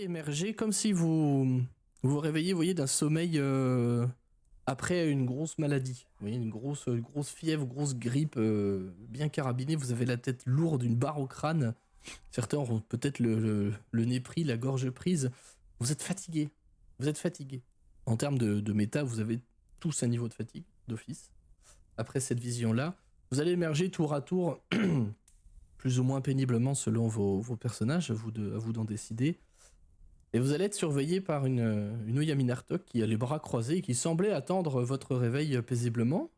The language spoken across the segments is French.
émerger comme si vous vous réveillez, vous voyez, d'un sommeil après une grosse maladie. Vous voyez, une grosse fièvre, grosse grippe bien carabinée. Vous avez la tête lourde, une barre au crâne. Certains auront peut-être le nez pris, la gorge prise. Vous êtes fatigué. Vous êtes fatigué. En termes de méta, vous avez tous un niveau de fatigue d'office. Après cette vision-là, vous allez émerger tour à tour, plus ou moins péniblement selon vos personnages, à vous d'en décider. Et vous allez être surveillé par une Yaminartok qui a les bras croisés et qui semblait attendre votre réveil paisiblement.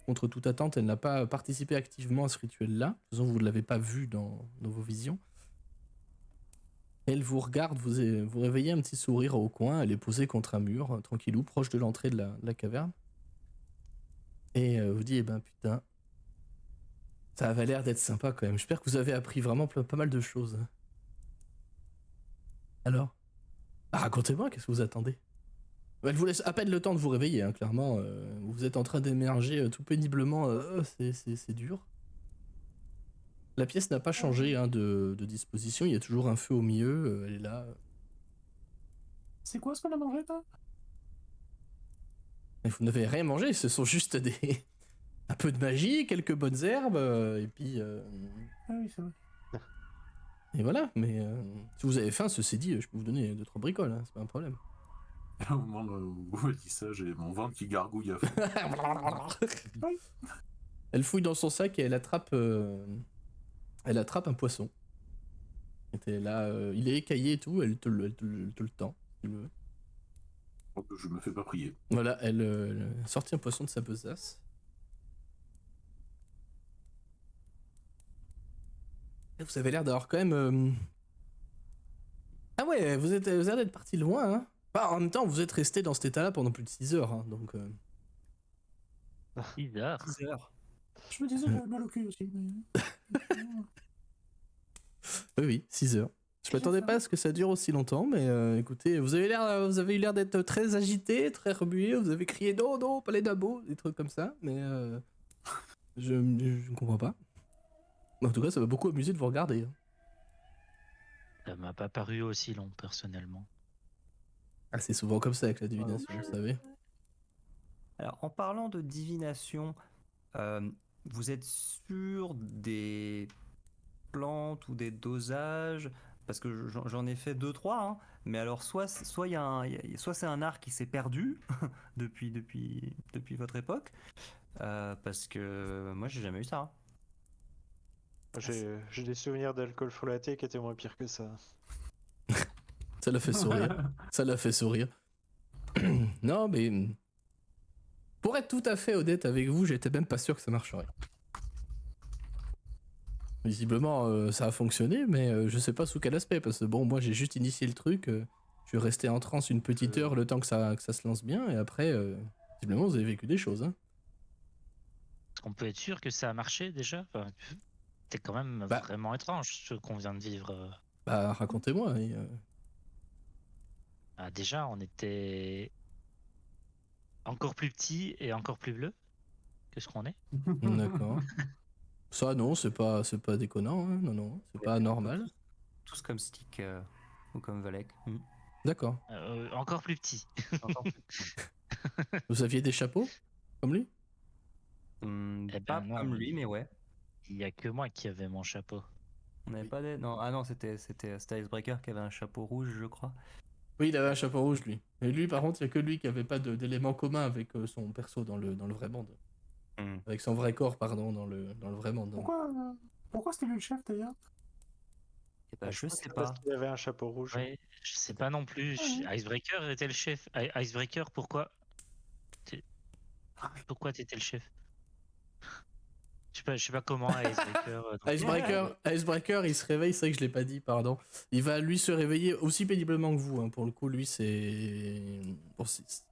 Contre toute attente, elle n'a pas participé activement à ce rituel-là. De toute façon, vous ne l'avez pas vu dans vos visions. Elle vous regarde, vous réveillez un petit sourire au coin. Elle est posée contre un mur, tranquillou, proche de l'entrée de la caverne. Et vous dit, eh ben putain, ça avait l'air d'être sympa quand même. J'espère que vous avez appris vraiment pas mal de choses. Alors, racontez-moi, qu'est-ce que vous attendez? Elle vous laisse à peine le temps de vous réveiller, hein, clairement. Vous êtes en train d'émerger tout péniblement. C'est dur. La pièce n'a pas changé de disposition. Il y a toujours un feu au milieu. Elle est là. C'est quoi ce qu'on a mangé, toi? Et vous n'avez rien mangé. Ce sont juste un peu de magie, quelques bonnes herbes, et puis. Ah oui, c'est vrai. Et voilà. Mais si vous avez faim, ceci dit, je peux vous donner 2-3 bricoles. Hein, c'est pas un problème. Au moment où elle dit ça, j'ai mon ventre qui gargouille à fond. Elle fouille dans son sac et elle attrape un poisson. Était là, il est écaillé et tout, elle te le tend, si tu veux. Je me fais pas prier. Voilà, elle sortit un poisson de sa besace. Et vous avez l'air d'avoir quand même... Ah ouais, vous avez l'air d'être parti loin, hein. Enfin, en même temps, vous êtes resté dans cet état-là pendant plus de 6 heures, hein, donc... 6 heures. 6 heures. Je me disais que j'avais mal au cul aussi, mais... Oui, 6 heures. Je m'attendais pas à ce que ça dure aussi longtemps, mais écoutez, vous avez eu l'air d'être très agité, très remué, vous avez crié non, non, pas les dabos, des trucs comme ça, mais je ne comprends pas. En tout cas, ça m'a beaucoup amusé de vous regarder. Ça m'a pas paru aussi long, personnellement. Ah, c'est souvent comme ça avec la divination, vous savez. Alors, en parlant de divination, vous êtes sûr des plantes ou des dosages? Parce que j'en ai fait 2-3, hein. Mais alors soit c'est un art qui s'est perdu depuis votre époque, parce que moi j'ai jamais eu ça. Hein. J'ai des souvenirs d'alcool frelaté qui étaient moins pires que ça. Ça l'a fait sourire. Ça l'a fait sourire. Non, mais... Pour être tout à fait honnête avec vous, j'étais même pas sûr que ça marcherait. Visiblement, ça a fonctionné, mais je sais pas sous quel aspect, parce que bon, moi j'ai juste initié le truc, je suis resté en transe une petite heure le temps que ça se lance bien, et après, visiblement vous avez vécu des choses. Hein. Est-ce qu'on peut être sûr que ça a marché déjà? Enfin, c'est quand même vraiment étrange ce qu'on vient de vivre. Bah, racontez-moi. Déjà, on était encore plus petits et encore plus bleus que ce qu'on est. D'accord. Ça, non, c'est pas déconnant, hein. Non, c'est pas normal. Tous comme Stick ou comme Valek. D'accord. Encore plus petits. Vous aviez des chapeaux comme lui? Pas non, comme lui, mais ouais. Il y a que moi qui avais mon chapeau. On n'avait pas des... Non, c'était Icebreaker qui avait un chapeau rouge, je crois. Oui, il avait un chapeau rouge, lui. Et lui, par contre, il y a que lui qui avait pas d'élément commun avec son perso dans le vrai monde. Avec son vrai corps, pardon, dans le vrai monde. Pourquoi c'était lui le chef, d'ailleurs? Je sais pas. Parce qu'il avait un chapeau rouge. Ouais, je sais pas non plus. Icebreaker était le chef. Icebreaker, pourquoi t'étais le chef? Je sais pas comment Icebreaker. Icebreaker, il se réveille, c'est vrai que je l'ai pas dit, pardon. Il va lui se réveiller aussi péniblement que vous. Hein. Pour le coup, lui, c'est un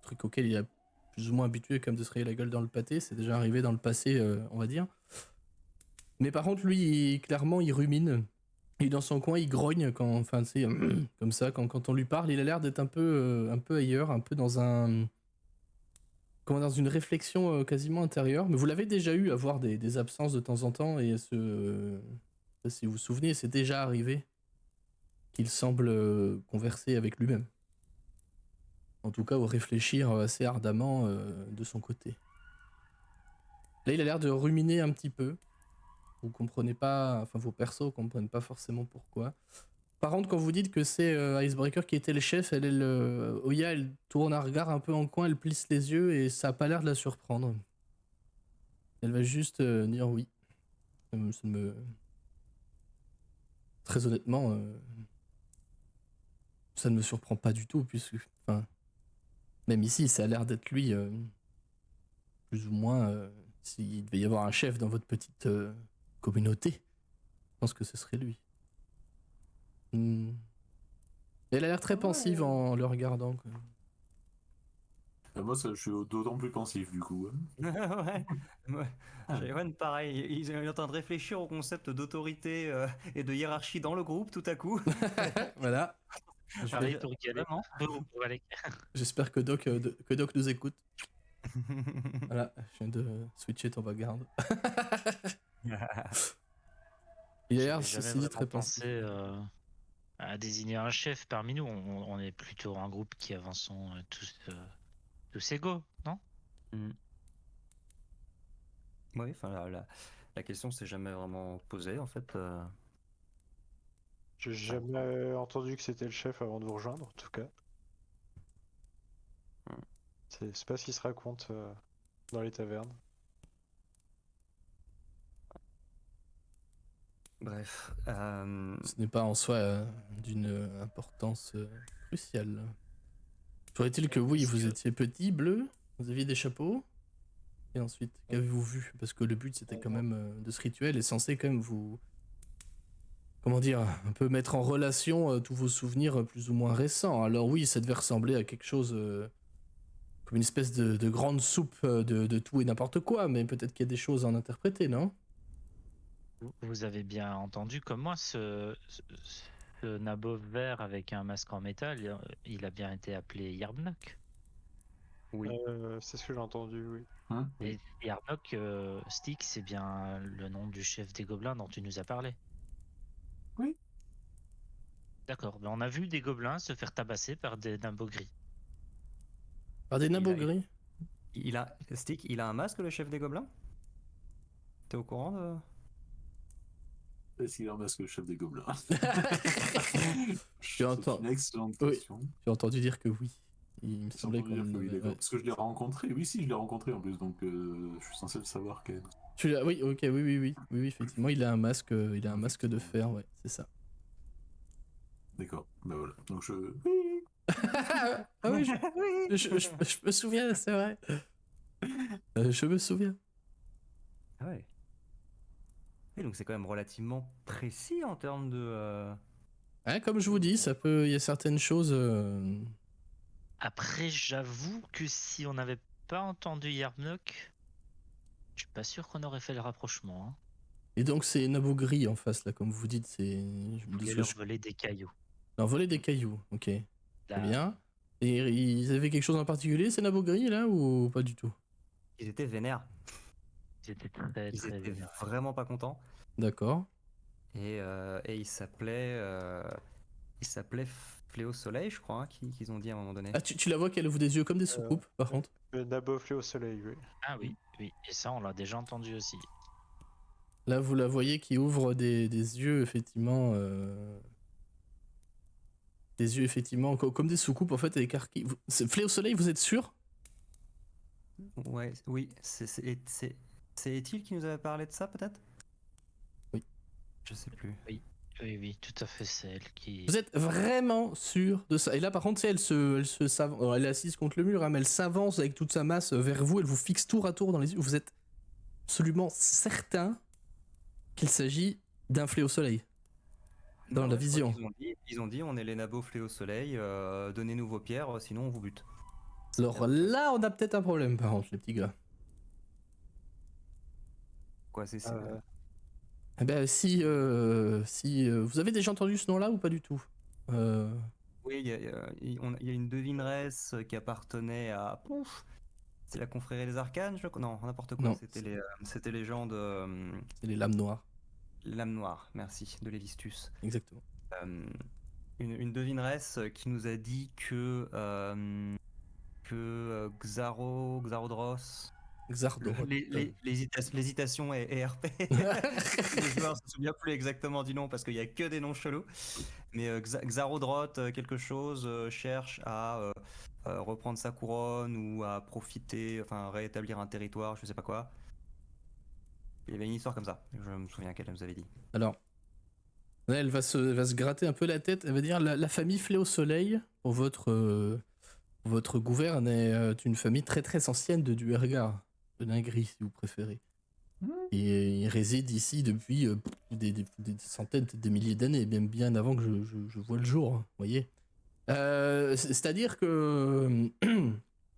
truc auquel il est plus ou moins habitué, comme de se réveiller la gueule dans le pâté. C'est déjà arrivé dans le passé, on va dire. Mais par contre, lui, clairement, il rumine. Il est dans son coin, il grogne comme ça, quand on lui parle. Il a l'air d'être un peu ailleurs, un peu dans une réflexion quasiment intérieure. Mais vous l'avez déjà eu à voir des absences de temps en temps, et si vous vous souvenez, c'est déjà arrivé. qu'il semble converser avec lui-même. En tout cas, ou réfléchir assez ardemment de son côté. Là, il a l'air de ruminer un petit peu. Vous comprenez pas, enfin vos persos comprennent pas forcément pourquoi. Par contre, quand vous dites que c'est Icebreaker qui était le chef, Oya, elle tourne un regard un peu en coin, elle plisse les yeux et ça a pas l'air de la surprendre. Elle va juste dire oui. Ça me... Très honnêtement, ça ne me surprend pas du tout, puisque, enfin, même ici, ça a l'air d'être lui, plus ou moins, s'il devait y avoir un chef dans votre petite communauté, je pense que ce serait lui. Elle a l'air très pensive en le regardant, quoi. Moi, je suis d'autant plus pensif du coup. Ouais. Sharon, pareil, il est en train de réfléchir au concept d'autorité et de hiérarchie dans le groupe tout à coup. Voilà. Pareil pour Galek. Vraiment. Pour Galek. J'espère que Doc nous écoute. Voilà, je viens de switcher ton background. Il a l'air, J'avais ceci dit, jamais très pensif. pensé à désigner un chef parmi nous. On est plutôt un groupe qui avançons tous égaux, non? Oui, enfin la question s'est jamais vraiment posée en fait. J'ai jamais entendu que c'était le chef avant de vous rejoindre, en tout cas. C'est pas ce qui se raconte dans les tavernes. Bref. Ce n'est pas en soi d'une importance cruciale. Faudrait-il que oui, vous étiez petit, bleu, vous aviez des chapeaux, et ensuite, qu'avez-vous vu? Parce que le but, c'était quand même de ce rituel est censé quand même vous... Comment dire? Un peu mettre en relation tous vos souvenirs plus ou moins récents. Alors oui, ça devait ressembler à quelque chose comme une espèce de grande soupe de tout et n'importe quoi, mais peut-être qu'il y a des choses à en interpréter, non? Vous avez bien entendu comme moi, ce nabov vert avec un masque en métal, il a bien été appelé Yarbnock. Oui. C'est ce que j'ai entendu, oui. Et Yarbnock, Stick, c'est bien le nom du chef des gobelins dont tu nous as parlé. Oui. D'accord, ben on a vu des gobelins se faire tabasser par des nabos gris. Par des nabots gris? Stick, il a un masque, le chef des gobelins? T'es au courant de... Est-ce qu'il a un masque, le chef des gobelins? Tu entends... C'est une excellente Oui. question. J'ai entendu dire que oui. Il me semblait qu'on... Ouais. Parce que je l'ai rencontré. Oui, si, je l'ai rencontré en plus, donc je suis censé le savoir quand même. Oui, ok, oui, effectivement, il a un masque de fer, ouais, c'est ça. D'accord, bah voilà. Donc Ah oui, je me souviens, c'est vrai. Je me souviens. Ah ouais. Et donc c'est quand même relativement précis en termes de... Hein, comme je vous dis, il y a certaines choses... Après, j'avoue que si on n'avait pas entendu Yarbnock, je suis pas sûr qu'on aurait fait le rapprochement. Hein. Et donc c'est Nabo gris en face, là, comme vous dites, c'est... Il leur volait des cailloux. Non, voler des cailloux, ok. Là, Très bien. Et ils avaient quelque chose en particulier, ces Nabo gris, là, ou pas du tout? Ils étaient vénères. ils étaient très, Ils très étaient vénères. vraiment pas contents. D'accord. Et il s'appelait Fléau Soleil, je crois, hein, qu'ils ont dit à un moment donné. Ah, tu la vois qu'elle ouvre des yeux comme des soucoupes, par contre? Naboflé au soleil, oui. Ah oui, oui. Et ça, on l'a déjà entendu aussi. Là, vous la voyez qui ouvre des yeux, effectivement... Des yeux, effectivement, comme des soucoupes, en fait, écarquillées. Fléau soleil, vous êtes sûr? Ouais, oui, c'est Ethyle qui nous avait parlé de ça, peut-être? Oui. Je sais plus. Oui, tout à fait, c'est elle qui... Vous êtes vraiment sûr de ça? Et là, par contre, elle elle est assise contre le mur, hein, mais elle s'avance avec toute sa masse vers vous, elle vous fixe tour à tour dans les yeux. Vous êtes absolument certain qu'il s'agit d'un fléau soleil. Dans la vision. Ils ont dit, on est les nabots Fléau Soleil, donnez-nous vos pierres, sinon on vous bute. Alors là, on a peut-être un problème, par contre, les petits gars. Quoi, c'est Eh ben, si vous avez déjà entendu ce nom-là ou pas du tout? Oui, il y a une devineresse qui appartenait à... Pouf, c'est la confrérie des arcanes, non, n'importe quoi. Non. C'était les gens de... C'est les lames noires. L'âme noire, merci, de l'Elistus. Exactement. une devineresse qui nous a dit que Xarodros, Xardorot. l'hésitation est RP. Le joueur ne se souvient plus exactement du nom parce qu'il n'y a que des noms chelous. Mais Xarodrot, quelque chose, cherche à reprendre sa couronne ou à profiter, enfin rétablir un territoire, je sais pas quoi. Il y avait une histoire comme ça, je me souviens qu'elle nous avait dit. Alors, là, elle va se gratter un peu la tête. Elle va dire la famille Fléau Soleil, pour votre gouverne, est une famille très très ancienne de Duergar, de Ningri, si vous préférez. Et il réside ici depuis des centaines, peut-être des milliers d'années, même bien avant que je vois le jour, vous voyez. C'est-à-dire que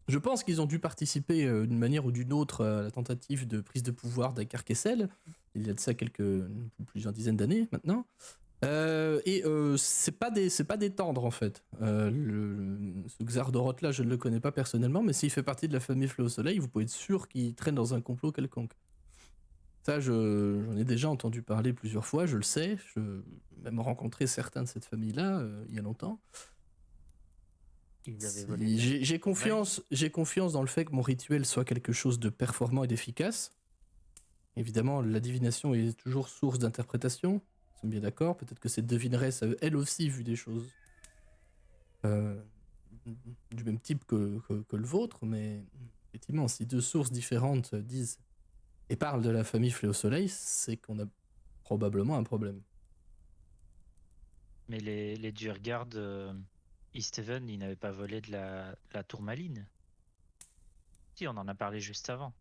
je pense qu'ils ont dû participer d'une manière ou d'une autre à la tentative de prise de pouvoir d'Akar Kessel, il y a de ça plusieurs dizaines d'années maintenant. C'est pas des tendres en fait. Ce Xardorot là, je ne le connais pas personnellement, mais s'il fait partie de la famille Fléau Soleil, vous pouvez être sûr qu'il traîne dans un complot quelconque. Ça, j'en ai déjà entendu parler plusieurs fois, je le sais. J'ai même rencontré certains de cette famille-là il y a longtemps. Ils avaient volé. J'ai confiance dans le fait que mon rituel soit quelque chose de performant et d'efficace. Évidemment, la divination est toujours source d'interprétation. Nous sommes bien d'accord. Peut-être que cette devineresse a elle aussi vu des choses du même type que le vôtre, mais effectivement, si deux sources différentes disent et parlent de la famille Fléau Soleil, c'est qu'on a probablement un problème. Mais les Duergar Easthaven, ils n'avaient pas volé de la tourmaline. Si, on en a parlé juste avant.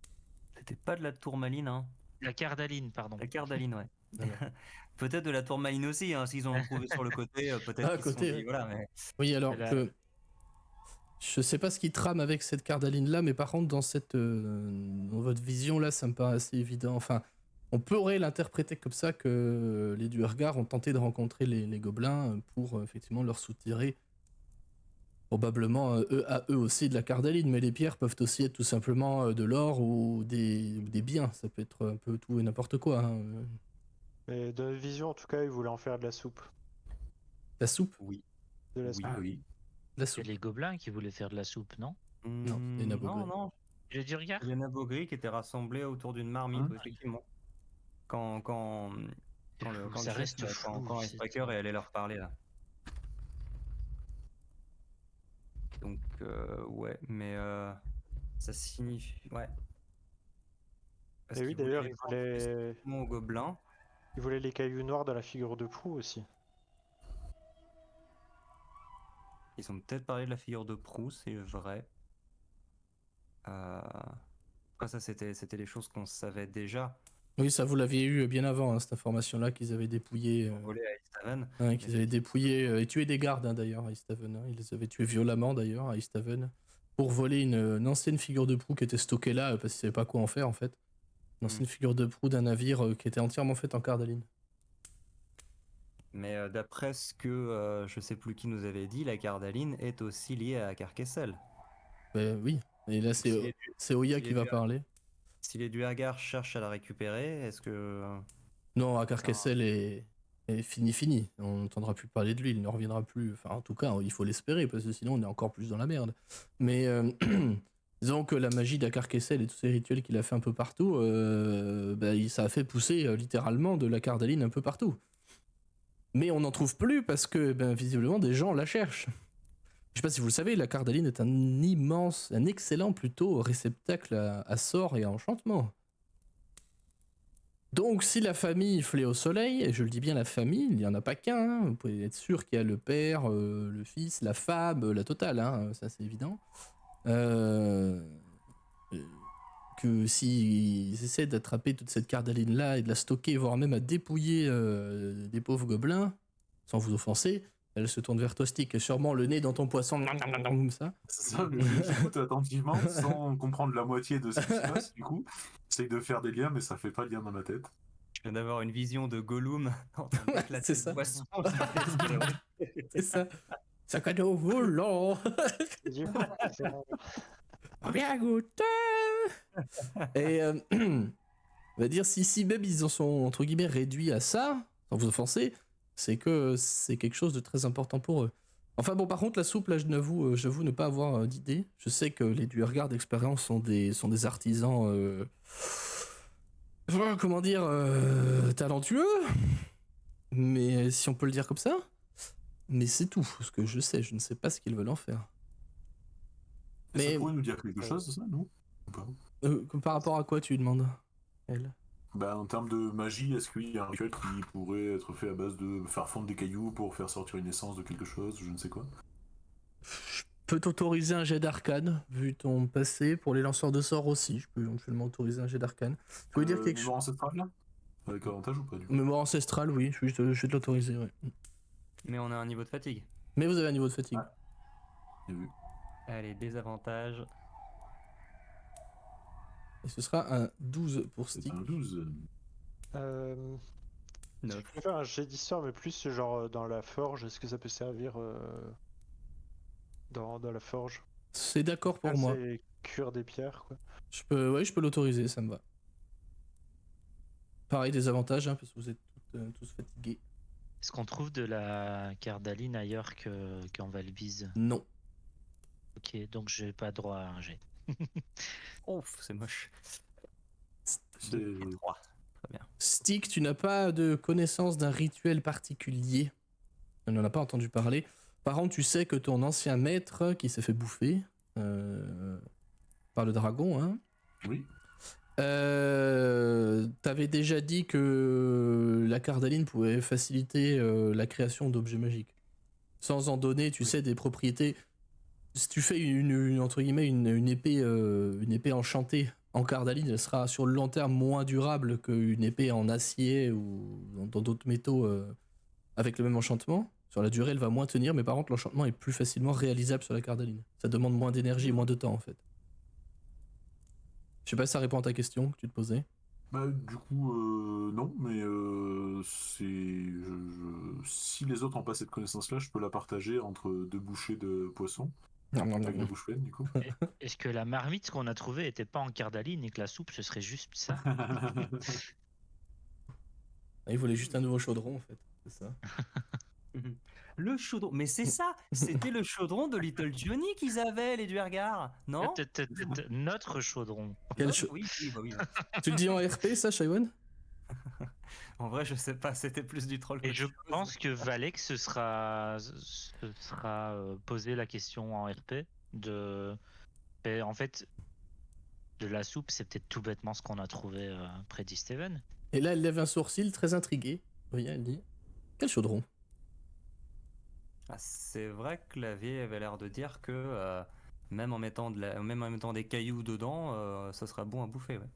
C'était pas de la tourmaline, hein. La cardaline, pardon. La cardaline, ouais. Voilà. Peut-être de la tourmaline aussi, hein, s'ils ont trouvé sur le côté, peut-être Ah, qu'ils se sont côté, dit, ouais. voilà, mais... Oui, alors Là- je sais pas ce qui trame avec cette cardaline là, mais par contre dans dans votre vision là, ça me paraît assez évident. Enfin, on pourrait l'interpréter comme ça que les Duergar ont tenté de rencontrer les gobelins pour effectivement leur soutirer probablement à eux aussi de la cardaline, mais les pierres peuvent aussi être tout simplement de l'or ou des biens. Ça peut être un peu tout et n'importe quoi. Hein. Mais de notre vision, en tout cas, ils voulaient en faire de la soupe. La soupe, Oui. De la Oui. soupe. Ah oui. la C'est soupe. les gobelins qui voulaient faire de la soupe, non? Non, c'est une abogrie. Non, Les Duergar? il y en a Bogri qui étaient rassemblés autour d'une marmite, Hein oui, effectivement. Quand Ça reste flou, quand c'est- Icebreaker est allé leur parler, là. Donc, ouais, mais ça signifie... Ouais. Parce Et oui, qu'ils d'ailleurs, voulaient ils prendre voulaient... spécifiquement aux gobelins. ils voulaient les cailloux noirs de la figure de proue aussi. Ils ont peut-être parlé de la figure de proue, c'est vrai. Après, ça, c'était des choses qu'on savait déjà. Oui, ça vous l'aviez eu bien avant, hein, cette information-là qu'ils avaient dépouillé. Volé à Easthaven. Hein, qu'ils avaient dépouillé et tué des gardes hein, d'ailleurs à Easthaven. Hein. Ils les avaient tués violemment d'ailleurs à Easthaven pour voler une ancienne figure de proue qui était stockée là parce qu'ils savaient pas quoi en faire en fait. Une ancienne figure de proue d'un navire qui était entièrement faite en cardaline. Mais d'après ce que je sais plus qui nous avait dit, la cardaline est aussi liée à Carcassel. Ben, oui, et là c'est Oya si qui les va deux- parler. Si les Duergar cherchent à la récupérer, est-ce que... Non, à Carcassel est fini. On n'entendra plus parler de lui, il ne reviendra plus. Enfin, en tout cas, il faut l'espérer parce que sinon on est encore plus dans la merde. Mais disons que la magie d'Akarkessel et tous ces rituels qu'il a fait un peu partout, ça a fait pousser littéralement de la cardaline un peu partout. Mais on n'en trouve plus parce que visiblement des gens la cherchent. Je sais pas si vous le savez, la cardaline est un excellent plutôt réceptacle à sorts et à enchantements. Donc si la famille Fléau Soleil, et je le dis bien la famille, il n'y en a pas qu'un, hein, vous pouvez être sûr qu'il y a le père, le fils, la femme, la totale, hein, ça c'est évident. Que s'ils essaient d'attraper toute cette cardaline là et de la stocker, voire même à dépouiller des pauvres gobelins, sans vous offenser, elle se tourne vers toi, Stick, et sûrement le nez dans ton poisson, comme ça. C'est ça, mais j'écoute attentivement sans comprendre la moitié de ce qui se passe, du coup. J'essaye de faire des liens, mais ça fait pas de lien dans ma tête. Je viens d'avoir une vision de Gollum en train d'éclater c'est ça. le poisson. C'est ça. Sac à dos volant. Bien goûté. Et on va dire si même ils en sont entre guillemets réduits à ça, sans vous offenser, c'est que c'est quelque chose de très important pour eux. Enfin bon, par contre, la soupe, là, j'avoue ne pas avoir d'idée. Je sais que les Duergar d'expérience sont des artisans, comment dire, talentueux, mais si on peut le dire comme ça. Mais c'est tout ce que je sais. Je ne sais pas ce qu'ils veulent en faire. Mais... Mais Ça pourrait nous dire quelque chose, ça, nous ou pas par rapport à quoi tu demandes, elle? Bah, en termes de magie, est-ce qu'il y a un rituel qui pourrait être fait à base de faire fondre des cailloux pour faire sortir une essence de quelque chose, je ne sais quoi? Je peux t'autoriser un jet d'arcane, vu ton passé. Pour les lanceurs de sorts aussi, je peux éventuellement autoriser un jet d'arcane. Tu voulais dire quelque chose? Mémoire ancestrale, là? Avec avantage ou pas, du coup? Mémoire ancestrale, oui, je vais te l'autoriser, ouais. Mais on a un niveau de fatigue. Mais vous avez un niveau de fatigue. Ah. J'ai vu. Allez, désavantage. Et ce sera un 12 pour C'est Stick. un 12. Je 9. peux faire un jet d'histoire, mais plus genre dans la forge. Est-ce que ça peut servir dans la forge? C'est d'accord pour Ah, moi. c'est cuire des pierres, quoi. Je peux l'autoriser, ça me va. Pareil, des avantages, hein, parce que vous êtes tous fatigués. Est-ce qu'on trouve de la cardaline ailleurs qu'en Valbise? Non. Ok, donc j'ai pas droit à un jet. Ouf, c'est moche. C'est- 2 et 3. Très bien. Stick, tu n'as pas de connaissance d'un rituel particulier. On n'en a pas entendu parler. Par contre, tu sais que ton ancien maître, qui s'est fait bouffer par le dragon, hein, Oui. t'avais déjà dit que la cardaline pouvait faciliter la création d'objets magiques. Sans en donner, tu sais, des propriétés. Si tu fais entre guillemets une épée enchantée en cardaline, elle sera sur le long terme moins durable qu'une épée en acier ou dans d'autres métaux avec le même enchantement. Sur la durée, elle va moins tenir, mais par contre, l'enchantement est plus facilement réalisable sur la cardaline. Ça demande moins d'énergie et moins de temps, en fait. Je sais pas si ça répond à ta question que tu te posais. Bah, du coup, non, mais si les autres n'ont pas cette connaissance-là, je peux la partager entre 2 bouchées de poisson, avec la bouche pleine, du coup. Est-ce que la marmite qu'on a trouvée était pas en cardaline et que la soupe ce serait juste ça? Ah, il voulait juste un nouveau chaudron, en fait. C'est ça. Le chaudron. Mais c'est ça. C'était le chaudron de Little Johnny qu'ils avaient, les Duergar. Non? Notre chaudron. Quel Oui, oui, bah oui. Tu le dis en RP, ça, Shaiwan? En vrai, je sais pas. C'était plus du troll. Et je pense que Valek se sera posé la question en RP de. Et en fait, de la soupe, c'est peut-être tout bêtement ce qu'on a trouvé près d'Easthaven. Et là, elle lève un sourcil très intrigué. Oui, elle dit: quel chaudron? Ah, c'est vrai que la vieille avait l'air de dire que même en mettant des cailloux dedans, ça sera bon à bouffer. Ouais.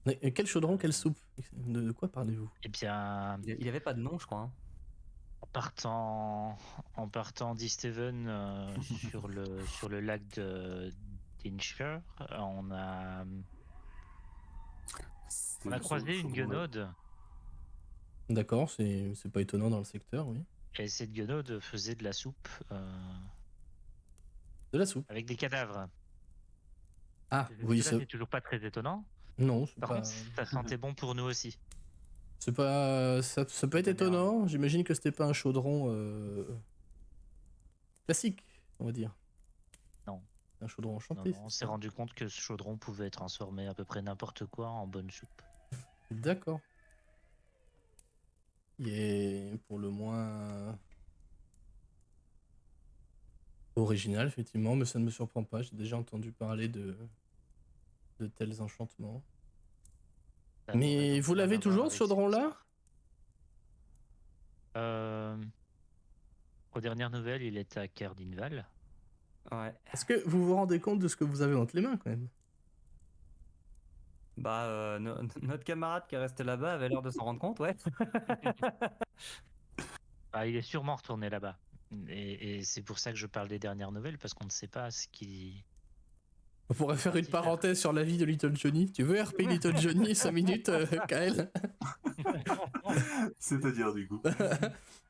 Mais quel chaudron, quelle soupe? De quoi parlez-vous? Eh bien, Il avait pas de nom, je crois. Hein. en partant d'Easthaven sur le lac de Dinshire, on a croisé une guenaude. D'accord, c'est pas étonnant dans le secteur, oui. Et cette guenaude faisait de la soupe De la soupe. avec des cadavres. Ah, oui, C'est toujours pas très étonnant. non, c'est Par pas... contre, ça sentait bon pour nous aussi. C'est pas... Ça peut être étonnant. J'imagine que c'était pas un chaudron classique, on va dire. Non. Un chaudron Non, enchanté. non, on s'est rendu compte que ce chaudron pouvait transformer à peu près n'importe quoi en bonne soupe. D'accord. Il est pour le moins original, effectivement, mais ça ne me surprend pas. J'ai déjà entendu parler de tels enchantements. Ça Mais pourrait vous donc l'avez rien toujours, avoir ce avec chaudron-là? Aux dernières nouvelles, il est à Cardinval. Ouais. Est-ce que vous vous rendez compte de ce que vous avez entre les mains, quand même? Bah, notre camarade qui est resté là-bas avait l'air de s'en rendre compte, ouais. Ah, il est sûrement retourné là-bas. Et c'est pour ça que je parle des dernières nouvelles, parce qu'on ne sait pas ce qui... On pourrait faire une parenthèse sur la vie de Little Johnny. Tu veux RP Little Johnny 5 minutes, Kael? C'est-à-dire, du coup.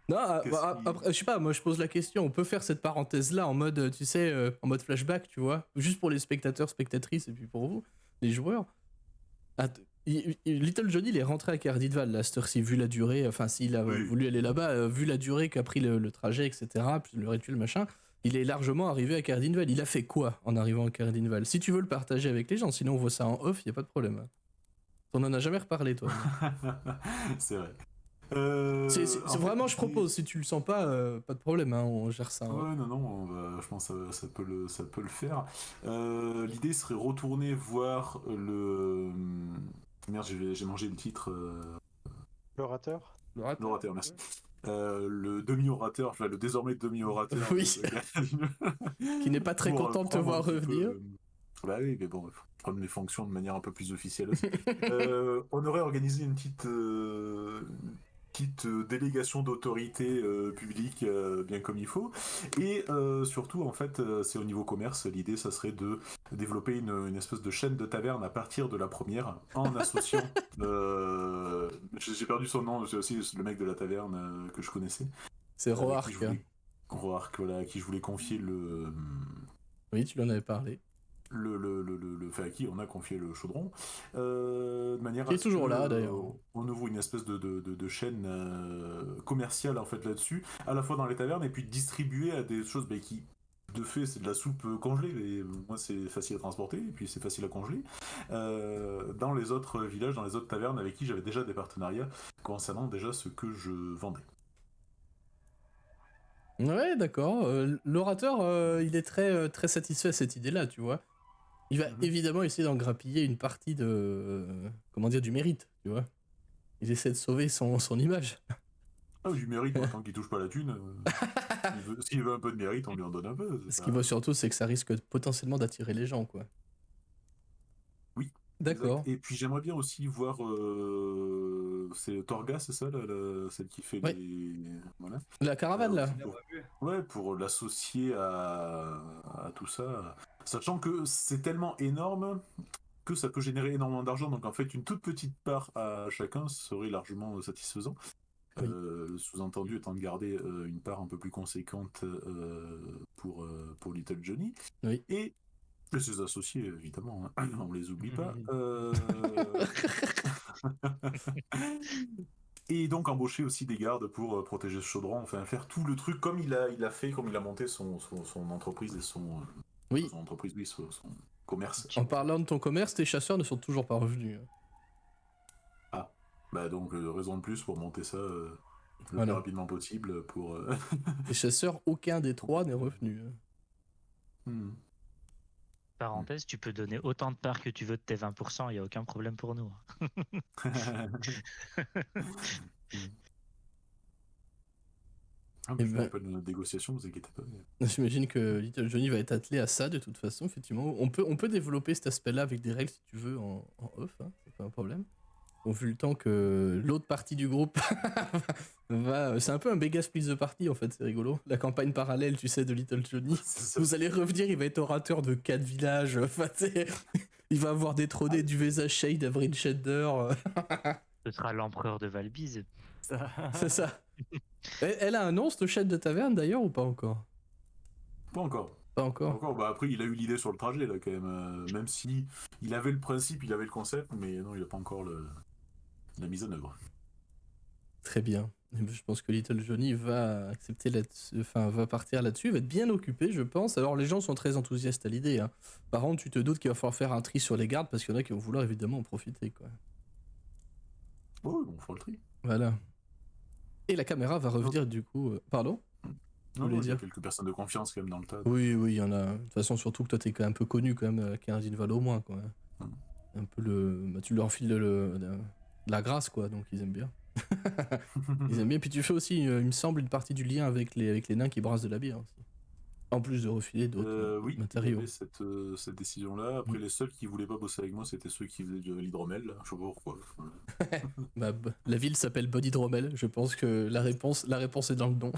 Non, Qu'est-ce qui- après, je sais pas, moi je pose la question, on peut faire cette parenthèse-là en mode, tu sais, en mode flashback, tu vois, juste pour les spectateurs, spectatrices, et puis pour vous, les joueurs. Little Johnny, il est rentré à Cardinval, là, cette heure-ci, vu la durée, enfin, s'il a Oui. voulu aller là-bas, vu la durée qu'a pris le trajet, etc., puis le rituel, machin, il est largement arrivé à Cardinval. Il a fait quoi en arrivant à Cardinval? Si tu veux le partager avec les gens, sinon on voit ça en off, y a pas de problème. On en a jamais reparlé, toi. C'est vrai. C'est vraiment, je propose, si tu le sens pas, pas de problème, hein, on gère ça. Hein. Ouais, non, je pense que ça peut le faire. L'idée serait retourner voir le. Merde, j'ai mangé le titre. L'orateur? L'orateur, merci. Le demi-orateur, enfin le désormais demi-orateur. Oui. Qui n'est pas très Pour content de te prendre voir un petit revenir. Bah oui, mais bon, il faut prendre les fonctions de manière un peu plus officielle aussi. On aurait organisé une petite délégation d'autorité publique bien comme il faut. Et surtout, en fait, c'est au niveau commerce. L'idée, ça serait de développer une espèce de chaîne de taverne à partir de la première, en associant... j'ai perdu son nom, c'est aussi le mec de la taverne que je connaissais. C'est Roark. Roark, voilà, à qui je voulais confier le... Oui, tu lui en avais parlé. Enfin, à qui on a confié le chaudron, de manière qui est toujours là d'ailleurs. On ouvre une espèce de chaîne commerciale en fait là-dessus, à la fois dans les tavernes et puis distribuer à des choses qui de fait c'est de la soupe congelée, et moi c'est facile à transporter et puis c'est facile à congeler, dans les autres villages, dans les autres tavernes avec qui j'avais déjà des partenariats concernant déjà ce que je vendais. Ouais, d'accord. L'orateur, il est très, très satisfait à cette idée-là, tu vois. Il va évidemment essayer d'en grappiller une partie de... comment dire, du mérite, tu vois. Il essaie de sauver son image. Ah, du mérite, tant qu'il touche pas la thune. S'il veut un peu de mérite, on lui en donne un peu. Ce qu'il voit surtout, c'est que ça risque potentiellement d'attirer les gens, quoi. Oui. D'accord. Exact. Et puis j'aimerais bien aussi voir... c'est Torga, c'est ça, celle qui fait les... Voilà. La caravane, là. Pour l'associer à tout ça. Sachant que c'est tellement énorme que ça peut générer énormément d'argent. Donc en fait, une toute petite part à chacun serait largement satisfaisant. Oui. Sous-entendu étant de garder une part un peu plus conséquente pour Little Johnny. Oui. Et ses associés, évidemment, hein, on les oublie pas. Et donc embaucher aussi des gardes pour protéger ce chaudron, enfin faire tout le truc comme il a fait, comme il a monté son entreprise et son entreprise, oui, son commerce. En parlant de ton commerce, tes chasseurs ne sont toujours pas revenus. Ah, bah donc raison de plus pour monter ça le plus rapidement possible pour... Les chasseurs, aucun des trois n'est revenu. Parenthèse, tu peux donner autant de parts que tu veux de tes 20%, il n'y a aucun problème pour nous. Ah, mais je fais pas de négociation, vous inquiétez pas. J'imagine que Little Johnny va être attelé à ça de toute façon, effectivement. On peut développer cet aspect-là avec des règles si tu veux en off, hein, c'est pas un problème. On vu le temps que l'autre partie du groupe va... C'est un peu un méga split the party en fait, c'est rigolo. La campagne parallèle, tu sais, de Little Johnny. Vous allez revenir, il va être orateur de 4 villages. Enfin, il va avoir détrôné du Vesa Shade, Avril Shader. Ce sera l'empereur de Valbise. C'est ça. Elle a un nom, cette chaîne de taverne d'ailleurs, ou pas encore? Pas encore. Pas encore. Bah après, il a eu l'idée sur le trajet, là, quand même. Même si il avait le principe, il avait le concept, mais non, il n'a pas encore la mise en œuvre. Très bien. Je pense que Little Johnny va accepter va partir là-dessus, il va être bien occupé, je pense. Alors les gens sont très enthousiastes à l'idée. Hein. Par contre, tu te doutes qu'il va falloir faire un tri sur les gardes parce qu'il y en a qui vont vouloir évidemment en profiter, quoi. Oh, on fera le tri. Voilà. Et la caméra va revenir du coup. Pardon? Non, il y a quelques personnes de confiance quand même dans le tas. Oui, il y en a. De toute façon, surtout que toi, t'es quand même un peu connu quand même à Cardinval au moins, quoi. Un peu tu leur files de la grâce, quoi, donc ils aiment bien. Ils aiment bien. Puis tu fais aussi, il me semble, une partie du lien avec les nains qui brassent de la bière aussi. En plus de refiler d'autres matériaux. Oui, il y avait cette décision-là. Après, les seuls qui voulaient pas bosser avec moi, c'était ceux qui faisaient de l'hydromel. Je sais pas pourquoi. La ville s'appelle Bod Hydromel. Je pense que la réponse est dans le nom.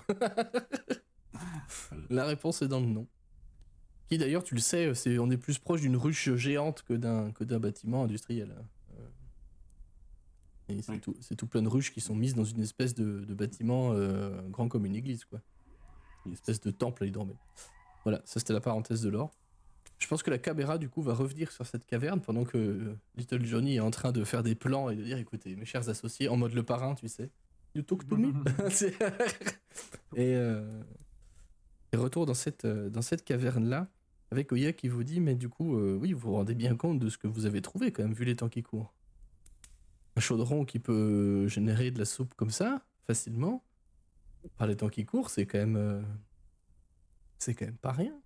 La réponse est dans le nom. Qui d'ailleurs, tu le sais, on est plus proche d'une ruche géante que d'un bâtiment industriel. Et c'est tout plein de ruches qui sont mises dans une espèce de bâtiment grand comme une église, quoi. Une espèce de temple à l'hydromel. Voilà, ça c'était la parenthèse de l'or. Je pense que la caméra, du coup, va revenir sur cette caverne pendant que Little Johnny est en train de faire des plans et de dire, écoutez, mes chers associés, en mode le parrain, tu sais. You talk to me. C'est- et, retour dans cette caverne-là, avec Oya qui vous dit, mais du coup, oui, vous vous rendez bien compte de ce que vous avez trouvé, quand même, vu les temps qui courent. Un chaudron qui peut générer de la soupe comme ça, facilement, par les temps qui courent, c'est quand même pas rien.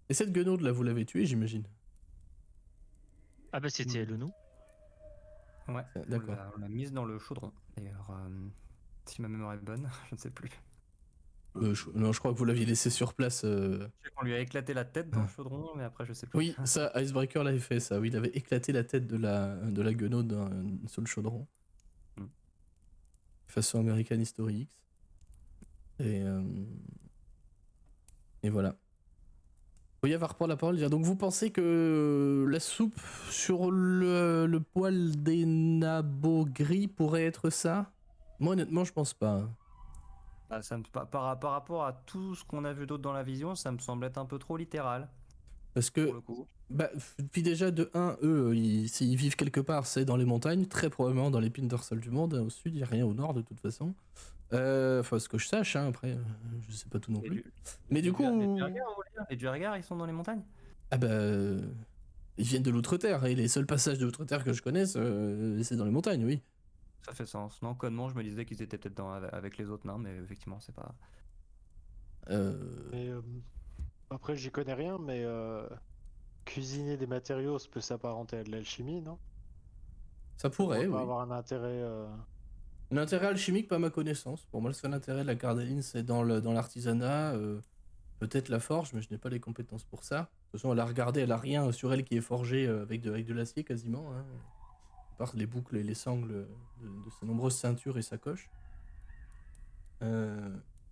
Et cette guenaude là, vous l'avez tuée, j'imagine. Ah bah c'était Elonou. Ouais, D'accord. on l'a mise dans le chaudron. D'ailleurs, si ma mémoire est bonne, je ne sais plus. Non, je crois que vous l'aviez laissé sur place. Je sais qu'on lui a éclaté la tête dans le chaudron, mais après, je sais plus. Oui, ça, Icebreaker l'avait fait, ça. Oui, il avait éclaté la tête de la guenaude sur le chaudron. Mm. Façon American History X. Et voilà. Oya va reprendre la parole. Dire, donc vous pensez que la soupe sur le poil des nabots gris pourrait être ça? Moi, honnêtement, je pense pas. Bah, par rapport à tout ce qu'on a vu d'autre dans la vision, ça me semble être un peu trop littéral, Parce pour que, le coup. bah, puis déjà, de 1, eux, s'ils vivent quelque part, c'est dans les montagnes, très probablement dans les pines dorsales du monde. Au sud, il n'y a rien au nord, de toute façon. Enfin, ce que je sache, hein, après, je sais pas tout non Et plus. Mais du coup. Les Duergar, ils sont dans les montagnes? Ah bah. Ils viennent de l'Outre-Terre, et les seuls passages de l'Outre-Terre que je connaisse, c'est dans les montagnes, oui. Ça fait sens. Non, connement, je me disais qu'ils étaient peut-être avec les autres nains, mais effectivement, c'est pas. Euh, Mais après, j'y connais rien, mais cuisiner des matériaux, ça peut s'apparenter à de l'alchimie, non? Ça Ça pourrait, pourrait pas oui. avoir un intérêt. L'intérêt alchimique, pas à ma connaissance. Pour moi, le seul intérêt de la cardaline, c'est dans l'artisanat, peut-être la forge, mais je n'ai pas les compétences pour ça. De toute façon, elle a regardé, elle a rien sur elle qui est forgé avec de l'acier quasiment, hein. À part les boucles et les sangles de ses nombreuses ceintures et sacoches. Mais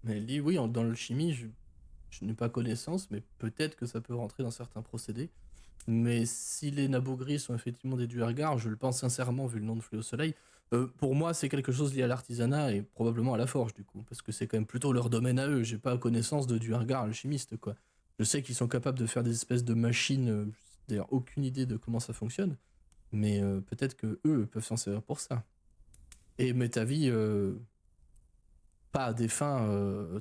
elle dit, oui, dans l'alchimie, je n'ai pas connaissance, mais peut-être que ça peut rentrer dans certains procédés. Mais si les nabots gris sont effectivement des duergars, je le pense sincèrement vu le nom de Flé au Soleil, pour moi c'est quelque chose lié à l'artisanat et probablement à la forge du coup, parce que c'est quand même plutôt leur domaine à eux, j'ai pas connaissance de duergars alchimistes quoi. Je sais qu'ils sont capables de faire des espèces de machines, j'ai d'ailleurs aucune idée de comment ça fonctionne, mais peut-être que eux peuvent s'en servir pour ça. Et Metavi, pas à des fins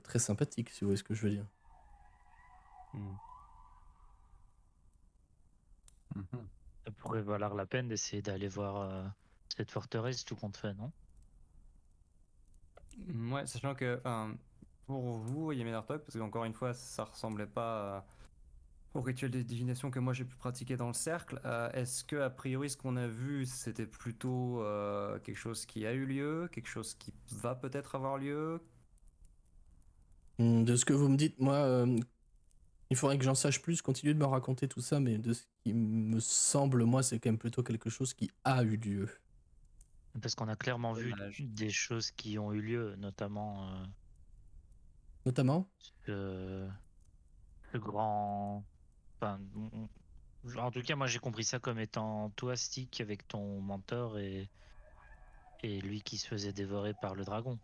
très sympathiques si vous voyez ce que je veux dire. Hmm. Ça pourrait valoir la peine d'essayer d'aller voir cette forteresse tout compte fait, non? Ouais, sachant que, enfin, pour vous, Yemenartok, parce qu'encore une fois, ça ressemblait pas au rituel de divination que moi j'ai pu pratiquer dans le cercle. Est-ce que, a priori, ce qu'on a vu, c'était plutôt quelque chose qui a eu lieu, quelque chose qui va peut-être avoir lieu? De ce que vous me dites, moi, il faudrait que j'en sache plus, continuer de me raconter tout ça, mais de ce qui me semble, moi, c'est quand même plutôt quelque chose qui a eu lieu. Parce qu'on a clairement vu Dommage. des choses qui ont eu lieu, notamment Notamment, le grand. Enfin, en tout cas, moi j'ai compris ça comme étant toi, Stick, avec ton mentor et lui qui se faisait dévorer par le dragon.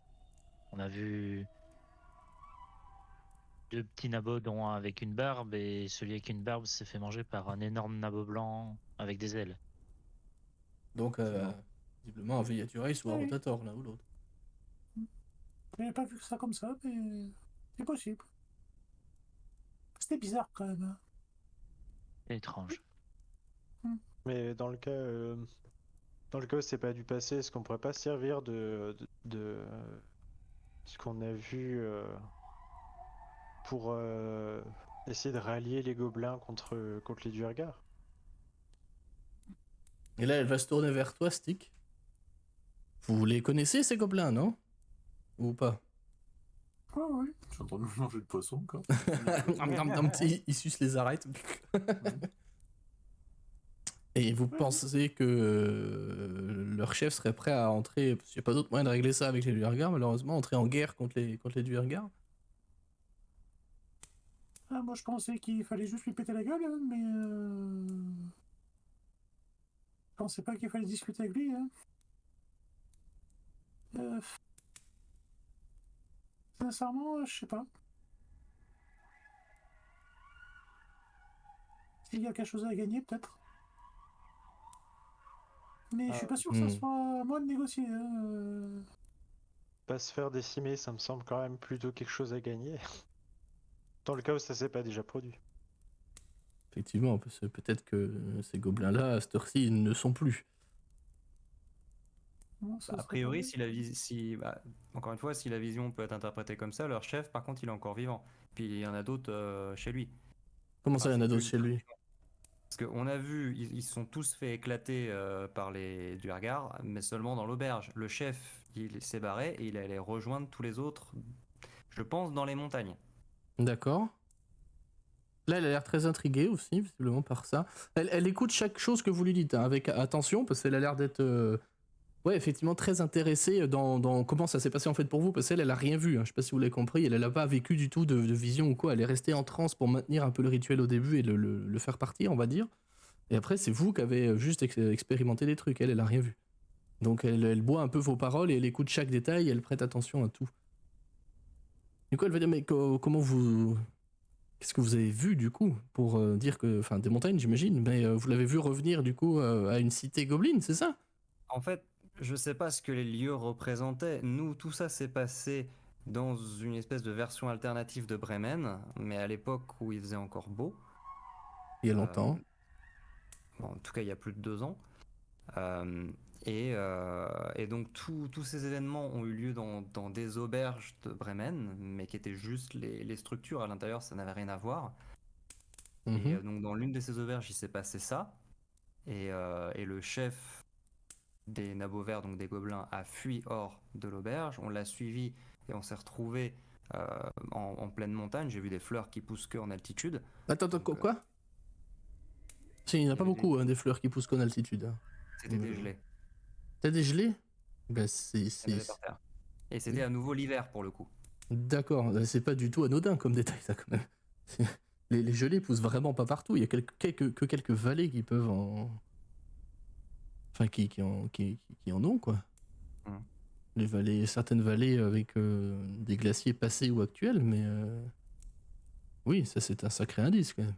On a vu deux petits nabots, dont un avec une barbe, et celui avec une barbe s'est fait manger par un énorme nabot blanc avec des ailes. donc, visiblement, un Veiaturace ou un Oui. Rotator, l'un ou l'autre. J'avais pas vu ça comme ça, mais c'est possible. C'était bizarre quand même, hein. C'est étrange. Mais dans le cas où c'est pas du passé, est-ce qu'on pourrait pas servir de ce qu'on a vu pour essayer de rallier les gobelins contre les Duergar? Et là, elle va se tourner vers toi, Stick. Vous les connaissez, ces gobelins, non? Ou pas? Ouais, ouais. Je suis en train de manger le poisson, quoi. Il suce les arêtes. Et vous pensez que leur chef serait prêt à entrer, parce qu'il n'y a pas d'autre moyen de régler ça avec les Duergars, malheureusement, entrer en guerre contre les Duergars? Ah, moi, je pensais qu'il fallait juste lui péter la gueule, hein, mais je pensais pas qu'il fallait discuter avec lui, hein. Euh, Sincèrement, je sais pas. S'il y a quelque chose à gagner, peut-être. Mais je suis pas sûr que ça Hmm. soit à moi de négocier. Pas se faire décimer, ça me semble quand même plutôt quelque chose à gagner. Dans le cas où ça s'est pas déjà produit. Effectivement, parce que peut-être que ces gobelins-là, à cette heure-ci, ils ne sont plus. Non, ça Bah, a serait priori, pas encore une fois, si la vision peut être interprétée comme ça, leur chef, par contre, il est encore vivant. Puis il y en a d'autres chez lui. Comment ça, il y en a C'est d'autres plus chez lui? Parce qu'on a vu, ils sont tous fait éclater par les Duergar, mais seulement dans l'auberge. Le chef, il s'est barré et il allait rejoindre tous les autres, je pense, dans les montagnes. D'accord. Là, elle a l'air très intriguée aussi, visiblement, par ça. Elle écoute chaque chose que vous lui dites, hein, avec attention, parce qu'elle a l'air d'être, ouais, effectivement, très intéressée dans comment ça s'est passé en fait pour vous, parce qu'elle, elle a rien vu, hein. Je sais pas si vous l'avez compris, elle a pas vécu du tout de vision ou quoi. Elle est restée en transe pour maintenir un peu le rituel au début et le faire partir, on va dire. Et après, c'est vous qui avez juste expérimenté des trucs, elle a rien vu. Donc elle boit un peu vos paroles et elle écoute chaque détail, et elle prête attention à tout. Du coup, elle va dire, mais comment vous... Qu'est-ce que vous avez vu du coup pour dire que, enfin, des montagnes, j'imagine, mais vous l'avez vu revenir du coup à une cité gobeline, c'est ça? En fait, je sais pas ce que les lieux représentaient. Nous, tout ça s'est passé dans une espèce de version alternative de Bremen, mais à l'époque où il faisait encore beau. Il y a Euh, longtemps. Bon, en tout cas, il y a plus de 2 ans. Euh, et donc tous ces événements ont eu lieu dans des auberges de Bremen, mais qui étaient juste les structures à l'intérieur, ça n'avait rien à voir. Et Mhm. donc dans l'une de ces auberges, il s'est passé ça. Et le chef des nabots verts, donc des gobelins, a fui hors de l'auberge. On l'a suivi et on s'est retrouvé en pleine montagne. J'ai vu des fleurs qui poussent que en altitude. Attends, Donc, quoi? Il n'y en a il y pas avait beaucoup, hein, des fleurs qui poussent qu'en altitude, hein. c'était dégelé. T'as des gelées? Ben, Il y en avait par terre. Et c'était à nouveau l'hiver pour le coup. D'accord, c'est pas du tout anodin comme détail, ça, quand même. Les gelées poussent vraiment pas partout. Il y a quelques vallées qui peuvent en. Enfin, qui en ont, quoi. Mm. Les vallées, certaines vallées avec des glaciers passés ou actuels, mais oui, ça c'est un sacré indice quand même.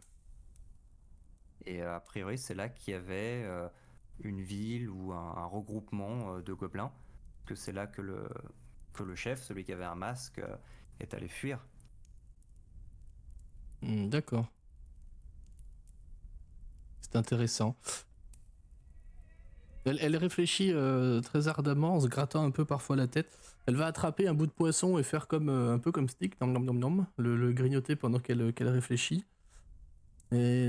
Et a priori, c'est là qu'il y avait une ville ou un regroupement de gobelins, que c'est là que le chef, celui qui avait un masque, est allé fuir. D'accord, c'est intéressant. Elle réfléchit très ardemment en se grattant un peu parfois la tête. Elle va attraper un bout de poisson et faire comme un peu comme Stick, nom, nom, nom, nom, le grignoter pendant qu'elle réfléchit. Et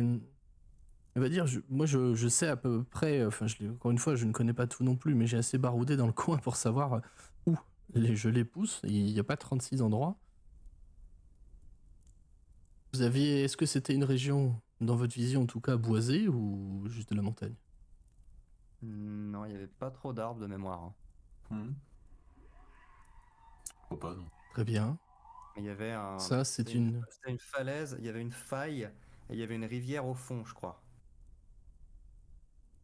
elle va dire, moi je sais à peu près, enfin encore une fois je ne connais pas tout non plus, mais j'ai assez baroudé dans le coin pour savoir où je les pousse. Il n'y a pas 36 endroits. Est-ce que c'était une région, dans votre vision en tout cas, boisée ou juste de la montagne? Non, il n'y avait pas trop d'arbres de mémoire, hein. Pourquoi pas, non. Très bien. Mais il y avait Ça c'est une... c'était une falaise, il y avait une faille, et il y avait une rivière au fond, je crois.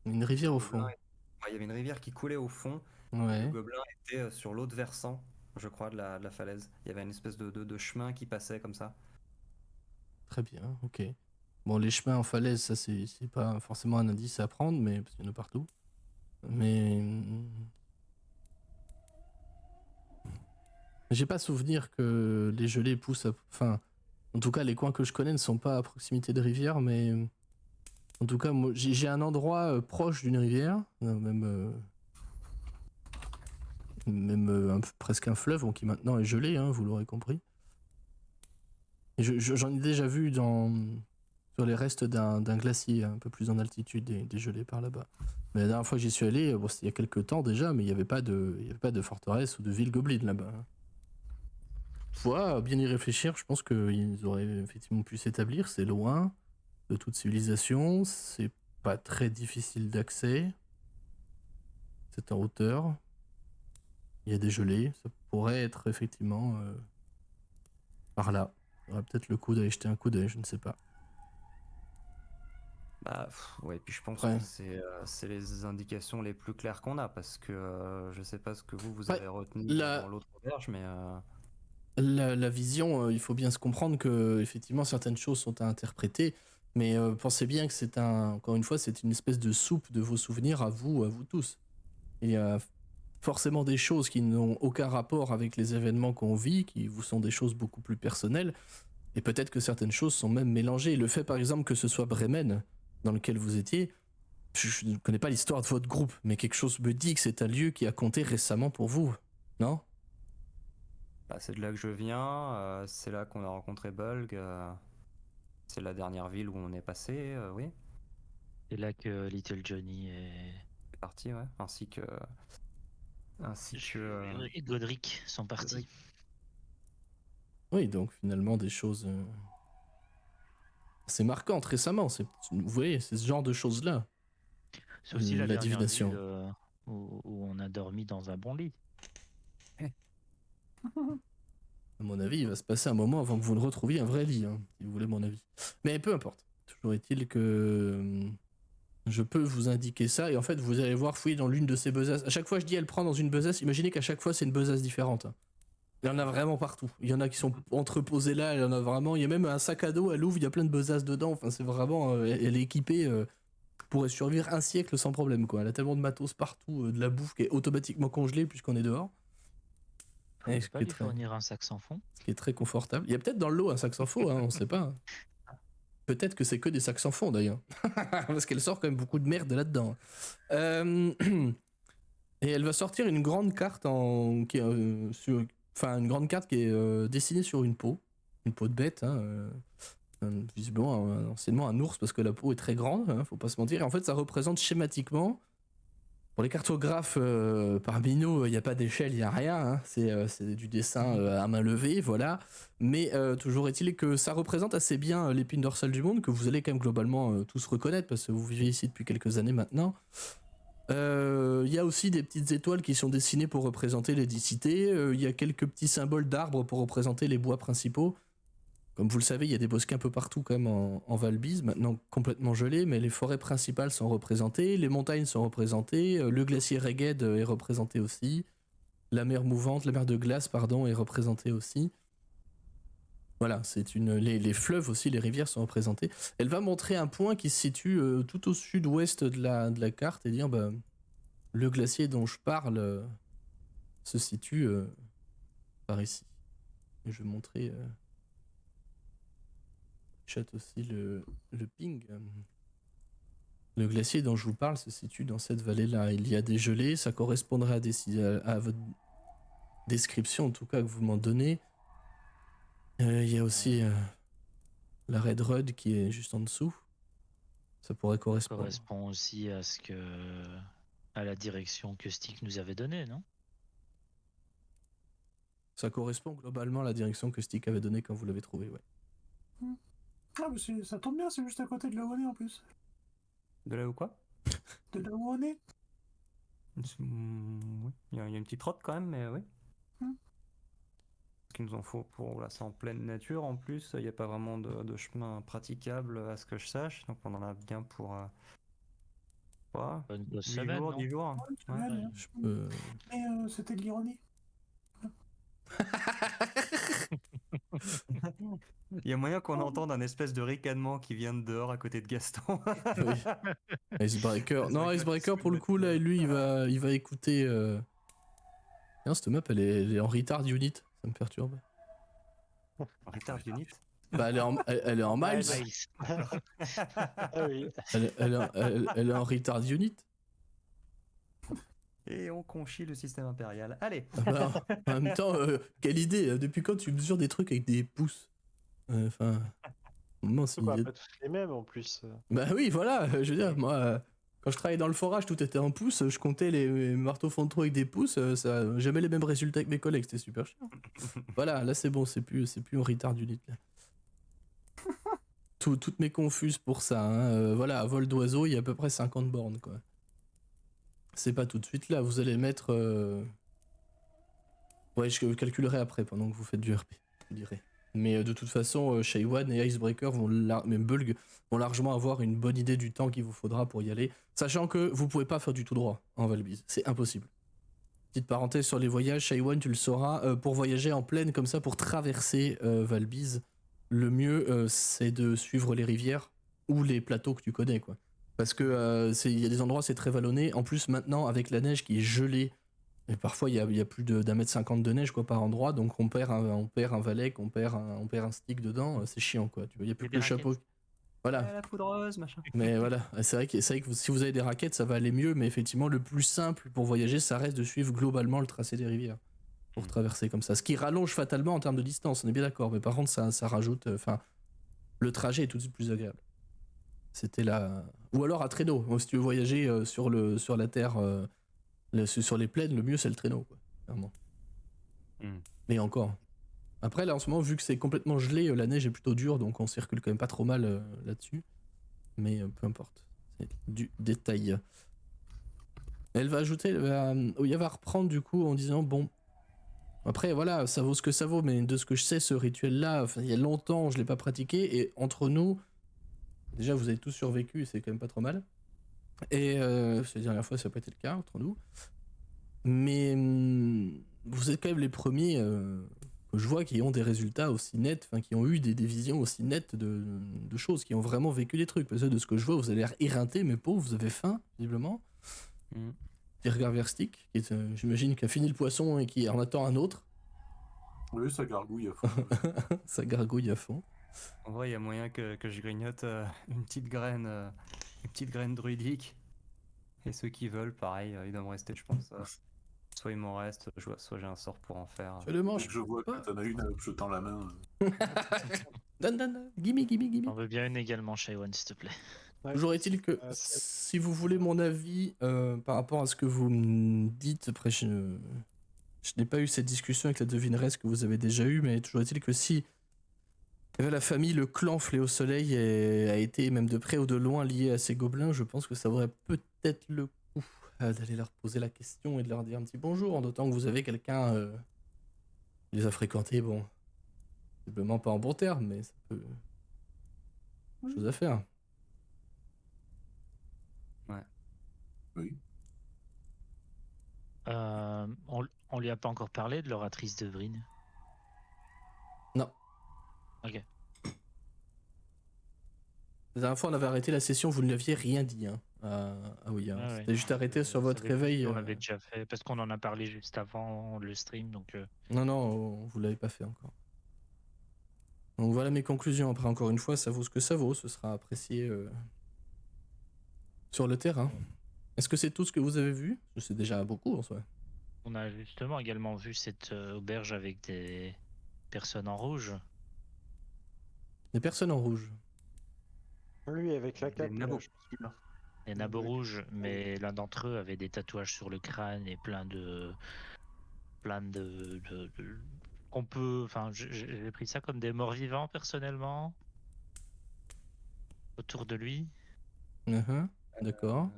Une rivière Le au gobelin fond. il y avait une rivière qui coulait au fond, et le Ouais, gobelin était sur l'autre versant, je crois, de la falaise. Il y avait une espèce de chemin qui passait comme ça. très bien, ok. Bon, les chemins en falaise, ça c'est pas forcément un indice à prendre, mais parce qu'il y en a partout. Mais j'ai pas souvenir que les gelées poussent enfin, en tout cas, les coins que je connais ne sont pas à proximité de rivière, mais en tout cas, moi, j'ai un endroit proche d'une rivière, même presque un fleuve, bon, qui maintenant est gelé, hein, vous l'aurez compris. Et j'en ai déjà vu sur les restes d'un glacier un peu plus en altitude, des gelées par là-bas. Mais la dernière fois que j'y suis allé, bon, c'était il y a quelques temps déjà, mais il n'y avait pas de forteresse ou de ville gobeline là-bas. Toutefois, à bien y réfléchir, je pense qu'ils auraient effectivement pu s'établir. C'est loin de toute civilisation, c'est pas très difficile d'accès, c'est en hauteur, il y a des gelées, ça pourrait être effectivement par là. Il y aurait peut-être le coup d'aller jeter un coup d'œil, je ne sais pas. Bah, ouais, puis je pense Ouais. que c'est les indications les plus claires qu'on a, parce que je sais pas ce que vous Ouais, avez retenu la- dans l'autre auberge, mais La vision, il faut bien se comprendre que effectivement certaines choses sont à interpréter. Mais pensez bien que encore une fois, c'est une espèce de soupe de vos souvenirs à vous tous. Il y a forcément des choses qui n'ont aucun rapport avec les événements qu'on vit, qui vous sont des choses beaucoup plus personnelles, et peut-être que certaines choses sont même mélangées. Le fait par exemple que ce soit Bremen, dans lequel vous étiez, je ne connais pas l'histoire de votre groupe, mais quelque chose me dit que c'est un lieu qui a compté récemment pour vous, non? Bah, c'est de là que je viens, c'est là qu'on a rencontré Bulg, c'est la dernière ville où on est passé, oui, C'est là que Little Johnny c'est parti, ouais, ainsi que et Godric sont partis. Godric. Oui, donc finalement des choses assez marquantes récemment. Vous voyez, c'est ce genre de choses-là. C'est aussi la La dernière divination. ville où on a dormi dans un bon lit. À mon avis, il va se passer un moment avant que vous ne retrouviez un vrai lit, hein, si vous voulez mon avis. Mais peu importe. Toujours est-il que je peux vous indiquer ça, et en fait, vous allez voir fouiller dans l'une de ces besaces. À chaque fois, je dis elle prend dans une besace, imaginez qu'à chaque fois, c'est une besace différente. Il y en a vraiment partout. Il y en a qui sont entreposées là, il y en a vraiment. Il y a même un sac à dos à Louvre, il y a plein de besaces dedans. Enfin, c'est vraiment. Elle est équipée. Pourrait survivre un siècle sans problème, quoi. Elle a tellement de matos partout, de la bouffe qui est automatiquement congelée puisqu'on est dehors. On Et peut ce pas qui est lui très- fournir un sac sans fond. ce qui est très confortable. Il y a peut-être dans le lot un sac sans fond, hein, on sait pas. Peut-être que c'est que des sacs sans fond d'ailleurs. Parce qu'elle sort quand même beaucoup de merde là-dedans. Et elle va sortir une grande carte une grande carte qui est dessinée sur une peau de bête, hein, visiblement anciennement un ours parce que la peau est très grande, hein, faut pas se mentir. Et en fait, ça représente schématiquement. Pour les cartographes, parmi nous, il n'y a pas d'échelle, il n'y a rien. Hein. C'est du dessin à main levée, voilà. Mais toujours est-il que ça représente assez bien l'épine dorsale du monde, que vous allez quand même globalement tous reconnaître, parce que vous vivez ici depuis quelques années maintenant. Il y a aussi des petites étoiles qui sont dessinées pour représenter les 10 cités. Il y a quelques petits symboles d'arbres pour représenter les bois principaux. Comme vous le savez, il y a des bosquets un peu partout quand même en Valbise, maintenant complètement gelés, mais les forêts principales sont représentées, les montagnes sont représentées, le glacier Ragged est représenté aussi, la mer de glace, pardon, est représentée aussi. Voilà, les fleuves aussi, les rivières sont représentées. Elle va montrer un point qui se situe tout au sud-ouest de la carte et dire le glacier dont je parle se situe par ici. Et je vais montrer chat aussi le ping. Le glacier dont je vous parle se situe dans cette vallée-là. Il y a des gelées, ça correspondrait à votre description, en tout cas, que vous m'en donnez. Il y a aussi la Red Road qui est juste en dessous. Ça pourrait Ça correspondre. correspond aussi à la direction que Stick nous avait donnée, non? Ça correspond globalement à la direction que Stick avait donnée quand vous l'avez trouvé, ouais. Ah, mais ça tombe bien, c'est juste à côté de là où on est en plus. De là ou quoi? De là où on est. Oui, il y a une petite route quand même, mais oui. Ce qu'il nous en faut pour là, c'est en pleine nature en plus, il n'y a pas vraiment de chemin praticable à ce que je sache, donc on en a bien pour Une grosse 10 semaine, jours, non? 10 jours. Ouais, une Ouais. semaine, Je peux... Mais c'était de l'ironie. Il y a moyen qu'on entende un espèce de ricanement qui vient de dehors à côté de Gaston. Oui. Icebreaker. Non, Icebreaker, Icebreaker, pour le coup, là, lui, il va écouter... Non, cette map, elle est en retard unit. Ça me perturbe. Retard unit. Bah, elle est en miles. Miles. Ah oui. Elle est en retard unit. Et on conchit le système impérial. Allez. Ah bah, en même temps, quelle idée. Depuis quand tu mesures des trucs avec des pouces? Enfin... non, C'est pas tous les mêmes en plus. Bah oui, voilà. Je veux dire, moi... Quand je travaillais dans le forage, tout était en pouces. Je comptais les marteaux fond de trou avec des pouces. Ça a jamais les mêmes résultats que mes collègues. C'était super chiant. Voilà, là c'est bon. C'est plus en retard unit. Là. Toutes mes confuses pour ça. Hein. Voilà, à vol d'oiseau, il y a à peu près 50 bornes, quoi. C'est pas tout de suite là. Vous allez mettre... Ouais, je calculerai après, pendant que vous faites du RP. Je dirais. Mais de toute façon, Shaywan et Icebreaker même Bulg vont largement avoir une bonne idée du temps qu'il vous faudra pour y aller, sachant que vous pouvez pas faire du tout droit en Valbise, c'est impossible. Petite parenthèse sur les voyages, Shaywan, tu le sauras, pour voyager en plaine comme ça, pour traverser Valbise, le mieux c'est de suivre les rivières ou les plateaux que tu connais, quoi. Parce que il y a des endroits, c'est très vallonné. En plus, maintenant, avec la neige qui est gelée, et parfois il y a plus d'un mètre 50 de neige, quoi, par endroit, donc on perd un valet, on perd un stick dedans, c'est chiant, quoi. Tu vois, il y a plus Et que des le chapeau. Voilà. La poudreuse, machin. Mais voilà, c'est vrai que si vous avez des raquettes, ça va aller mieux, mais effectivement, le plus simple pour voyager, ça reste de suivre globalement le tracé des rivières pour traverser comme ça. Ce qui rallonge fatalement en termes de distance, on est bien d'accord, mais par contre, ça rajoute. Enfin, le trajet est tout de suite plus agréable. C'était là. Ou alors à traîneau. Si tu veux voyager sur la terre, sur les plaines, le mieux c'est le traîneau, quoi, clairement. Mais encore. Après, là en ce moment, vu que c'est complètement gelé, la neige est plutôt dure, donc on circule quand même pas trop mal là-dessus. Mais peu importe. C'est du détail. Elle va ajouter, elle va reprendre du coup en disant bon. Après voilà, ça vaut ce que ça vaut, mais de ce que je sais, ce rituel-là, il y a longtemps, je l'ai pas pratiqué, et entre nous, déjà vous avez tous survécu, et c'est quand même pas trop mal. Et la dernière fois, ça n'a pas été le cas entre nous. Mais vous êtes quand même les premiers que je vois qui ont des résultats aussi nets, enfin qui ont eu des visions aussi nettes de choses, qui ont vraiment vécu des trucs. Parce que de ce que je vois, vous avez l'air éreinté, mes pauvres, vous avez faim, visiblement. Petit regard vers Stick, qui est, j'imagine, qui a fini le poisson et qui en attend un autre. Oui, ça gargouille à fond. Ça gargouille à fond. En vrai, il y a moyen que je grignote une petite graine druidique. Et ceux qui veulent, pareil, ils doivent me rester, je pense. Soit il m'en reste, soit j'ai un sort pour en faire. Tu le manges. Dès que je vois que t'en as une, je tends la main. Donne, gimme. On veut bien une également, Shaiwan, s'il te plaît. Toujours est-il que si vous voulez mon avis par rapport à ce que vous me dites, après je n'ai pas eu cette discussion avec la devineresse que vous avez déjà eue, mais toujours est-il que si la famille, le clan Fléau Soleil a été même de près ou de loin lié à ces gobelins, je pense que ça vaudrait peut-être le coup d'aller leur poser la question et de leur dire un petit bonjour, d'autant que vous avez quelqu'un qui les a fréquentés, bon, visiblement pas en bon terme, mais ça peut... chose à faire. Oui. On lui a pas encore parlé de l'oratrice de Vryn. Non. Ok. La dernière fois, on avait arrêté la session, vous ne l'aviez rien dit. Hein. Oui, hein. Ah C'était ouais. juste arrêté sur Ça votre avait- réveil. On l'avait déjà fait parce qu'on en a parlé juste avant le stream, donc. Non, vous l'avez pas fait encore. Donc voilà mes conclusions. Après, encore une fois, ça vaut ce que ça vaut. Ce sera apprécié sur le terrain. Est-ce que c'est tout ce que vous avez vu? C'est déjà beaucoup en soi. On a justement également vu cette auberge avec des personnes en rouge. Des personnes en rouge. Lui, avec la cape, nabos. je pense bien. Des nabos rouges, mais l'un d'entre eux avait des tatouages sur le crâne et plein de on peut, enfin, j'ai pris ça comme des morts vivants personnellement autour de lui. D'accord.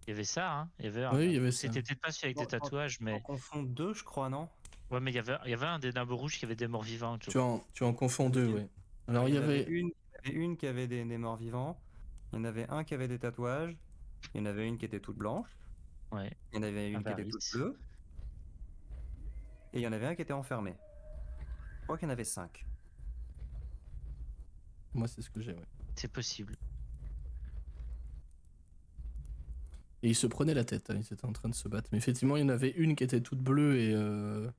Il y avait ça, hein. Il y avait Oui, il y avait ça. C'était peut-être pas celui avec des tatouages, On mais confond deux, je crois, non? ouais, mais il y avait un des nabos rouges qui avait des morts vivants autour. Tu en confonds deux, oui. Alors il y avait une qui avait des morts vivants. Il y en avait un qui avait des tatouages. Il y en avait une qui était toute blanche. Ouais. Il y en avait une qui était toute bleue. Et il y en avait un qui était enfermé. Je crois qu'il y en avait 5. Moi, c'est ce que j'ai, ouais. C'est possible. Et ils se prenaient la tête, hein, ils étaient en train de se battre. Mais effectivement, il y en avait une qui était toute bleue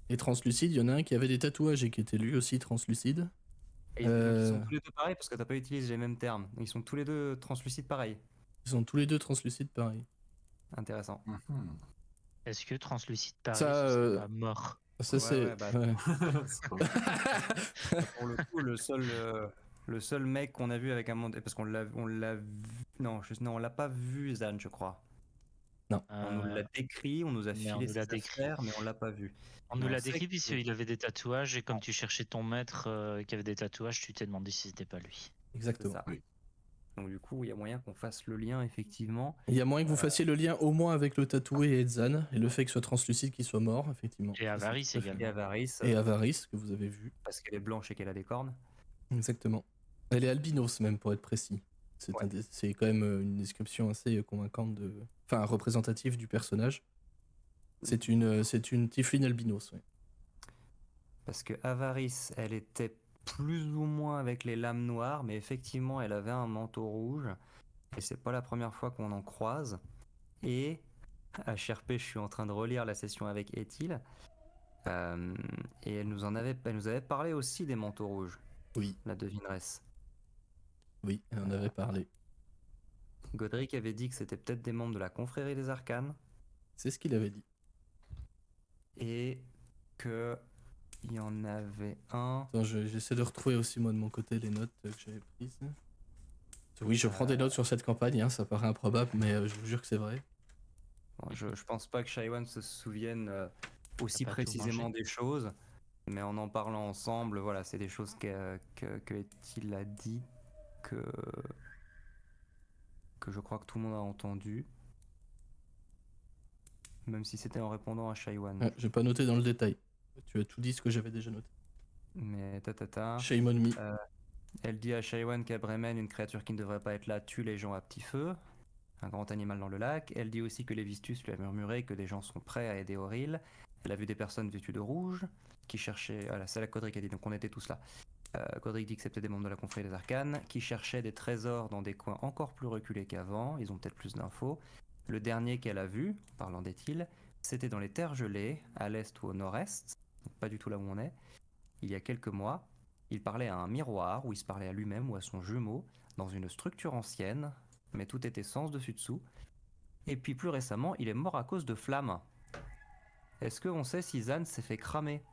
et translucide. Il y en a un qui avait des tatouages et qui était lui aussi translucide. Et donc, ils sont tous les deux pareils parce que t'as pas utilisé les mêmes termes. Ils sont tous les deux translucides pareils. Ils sont tous les deux translucides pareil. Intéressant. Est-ce que translucide pareil, Ça, c'est pas mort? Ça, c'est. Ouais. Pour le coup, le seul mec qu'on a vu avec un monde. Parce qu'on l'a vu. Non, on l'a pas vu, Zan, je crois. Non. On nous l'a décrit, on nous a mais on filé nous ses l'a décrit. affaires, mais on l'a pas vu. On Mais nous on l'a sait décrit que- puisqu'il avait des tatouages et comme tu cherchais ton maître qui avait des tatouages, tu t'es demandé si c'était pas lui. C'est Exactement. ça. Oui. Donc du coup, il y a moyen qu'on fasse le lien, effectivement. Il y a moyen que vous fassiez le lien au moins avec le tatoué et Edzan, et le fait qu'il soit translucide, qu'il soit mort, effectivement. Et Avarice Ça, c'est tout à fait- Et également. Avarice, Et Avarice, que vous avez vu. parce qu'elle est blanche et qu'elle a des cornes. Exactement. Elle est albinos, même, pour être précis. C'est Ouais. c'est quand même une description assez convaincante de. Enfin, représentative du personnage. C'est une Tiefling albinos, oui. Parce que Avarice, elle était plus ou moins avec les lames noires, mais effectivement, elle avait un manteau rouge. Et c'est pas la première fois qu'on en croise. Et à HRP, je suis en train de relire la session avec Ethil. Et elle nous avait parlé aussi des manteaux rouges, Oui, la devineresse. oui, elle en avait parlé. Godric avait dit que c'était peut-être des membres de la confrérie des arcanes C'est ce qu'il avait dit. et que il y en avait un. Attends, j'essaie de retrouver aussi moi de mon côté les notes que j'avais prises. Oui, je prends des notes sur cette campagne, hein, ça paraît improbable, mais je vous jure que c'est vrai. Bon, je pense pas que Shaiwan se souvienne aussi T'as pas tout précisément mangé. des choses, mais en parlant ensemble, voilà, c'est des choses que Ethil a dit que je crois que tout le monde a entendu, même si c'était en répondant à Shaiwan. Ouais, j'ai pas noté dans le détail. Tu as tout dit ce que j'avais déjà noté. Mais ta. Shame on me. Elle dit à Shaiwan qu'à Bremen, une créature qui ne devrait pas être là tue les gens à petit feu, un grand animal dans le lac. Elle dit aussi que Lévistus lui a murmuré que des gens sont prêts à aider Auril. Elle a vu des personnes vêtues de rouge qui cherchaient. Voilà, c'est la Godric qui a dit, donc on était tous là. Godric dit que c'était des membres de la confrérie des arcanes qui cherchaient des trésors dans des coins encore plus reculés qu'avant. Ils ont peut-être plus d'infos. Le dernier qu'elle a vu, parlant d'Ethil, c'était dans les terres gelées, à l'est ou au nord-est, donc pas du tout là où on est, il y a quelques mois. Il parlait à un miroir, où il se parlait à lui-même ou à son jumeau, dans une structure ancienne, mais tout était sans dessus-dessous. Et puis plus récemment, il est mort à cause de flammes. Est-ce qu'on sait si Zan s'est fait cramer?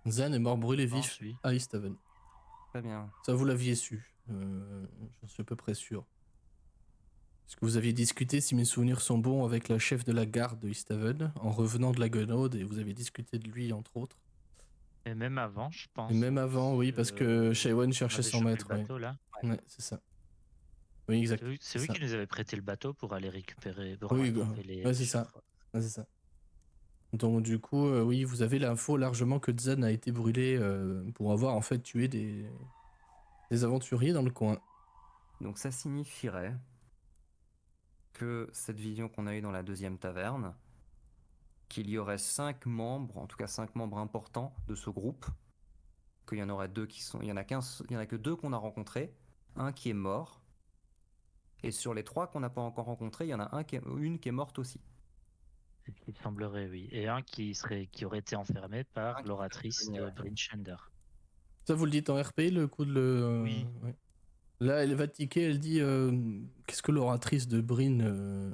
Zan est mort brûlé Je vif pense, oui. à Easthaven. Très bien. Ça, vous l'aviez su. J'en suis à peu près sûr. Est-ce que vous aviez discuté, si mes souvenirs sont bons, avec la chef de la garde de Easthaven, en revenant de la Gunode, et vous avez discuté de lui, entre autres? Et même avant, je pense. Et même avant, oui, parce que Shaiwan cherchait son maître. Le bateau, là. Ouais, c'est ça. Oui, exact. C'est lui qui nous avait prêté le bateau pour aller récupérer. Pour Oui, retrouver les ouais, c'est ça. chiffres. Ouais, c'est ça. Donc du coup, oui, vous avez l'info largement que Zan a été brûlé pour avoir en fait tué des aventuriers dans le coin. Donc ça signifierait que cette vision qu'on a eue dans la deuxième taverne, qu'il y aurait 5 membres, en tout cas 5 membres importants de ce groupe, qu'il y en aurait 2 qui sont... Il y en a que 2 qu'on a rencontrés, un qui est mort, et sur les 3 qu'on n'a pas encore rencontrés, il y en a une qui est morte aussi. C'est ce qui semblerait, oui. Et un qui aurait été enfermé par Un qui l'oratrice serait de ouais. Brinchender. Ça, vous le dites en RP, le coup de le... Oui. Ouais. Là, elle va tiquer, elle dit qu'est-ce que l'oratrice de Bryn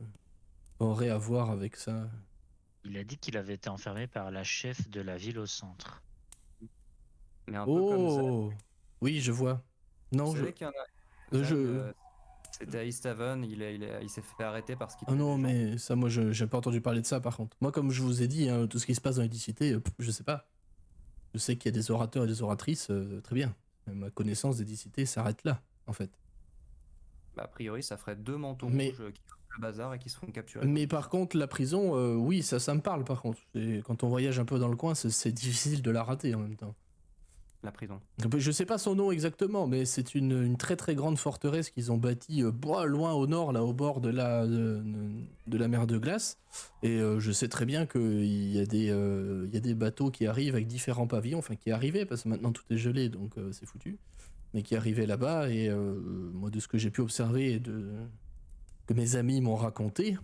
aurait à voir avec ça? Il a dit qu'il avait été enfermé par la chef de la ville au centre. Mais un peu comme ça. Oh oui, je vois. Non, Vous je... savez qu'il y en a... je... Zan, c'était à Easthaven, il s'est fait arrêter parce qu'il Ah non, tuait des gens. mais ça, moi, j'ai pas entendu parler de ça, par contre. Moi, comme je vous ai dit, hein, tout ce qui se passe dans l'Édicité, je sais pas. Je sais qu'il y a des orateurs et des oratrices, très bien. Ma connaissance d'Édicité s'arrête là, en fait. Bah, a priori, ça ferait 2 manteaux Mais- rouges qui font le bazar et qui se font capturer. Mais par contre, la prison, oui, ça me parle, par contre. Quand on voyage un peu dans le coin, c'est difficile de la rater, en même temps. La prison. Je sais pas son nom exactement, mais c'est une très très grande forteresse qu'ils ont bâtie loin au nord, là au bord de la mer de glace. Et je sais très bien qu'il y a des bateaux qui arrivent avec différents pavillons, enfin qui arrivaient, parce que maintenant tout est gelé, donc c'est foutu. Mais qui arrivaient là-bas, et moi de ce que j'ai pu observer et que mes amis m'ont raconté,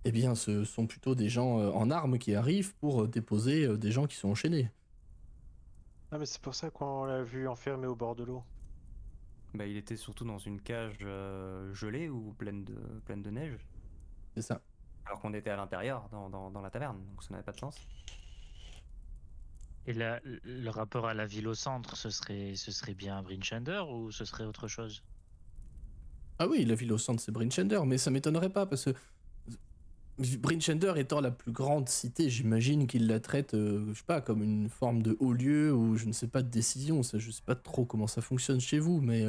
eh bien ce sont plutôt des gens en armes qui arrivent pour déposer des gens qui sont enchaînés. Ah, mais c'est pour ça qu'on l'a vu enfermé au bord de l'eau. Bah, il était surtout dans une cage gelée ou pleine de neige, C'est ça. alors qu'on était à l'intérieur, dans la taverne, donc ça n'avait pas de sens. Et le rapport à la ville au centre, ce serait bien Brinchender ou ce serait autre chose? Ah oui, la ville au centre, c'est Brinchender, mais ça m'étonnerait pas, parce que Brinchender étant la plus grande cité, j'imagine qu'il la traite, je sais pas, comme une forme de haut lieu, ou je ne sais pas, de décision, ça, je sais pas trop comment ça fonctionne chez vous, mais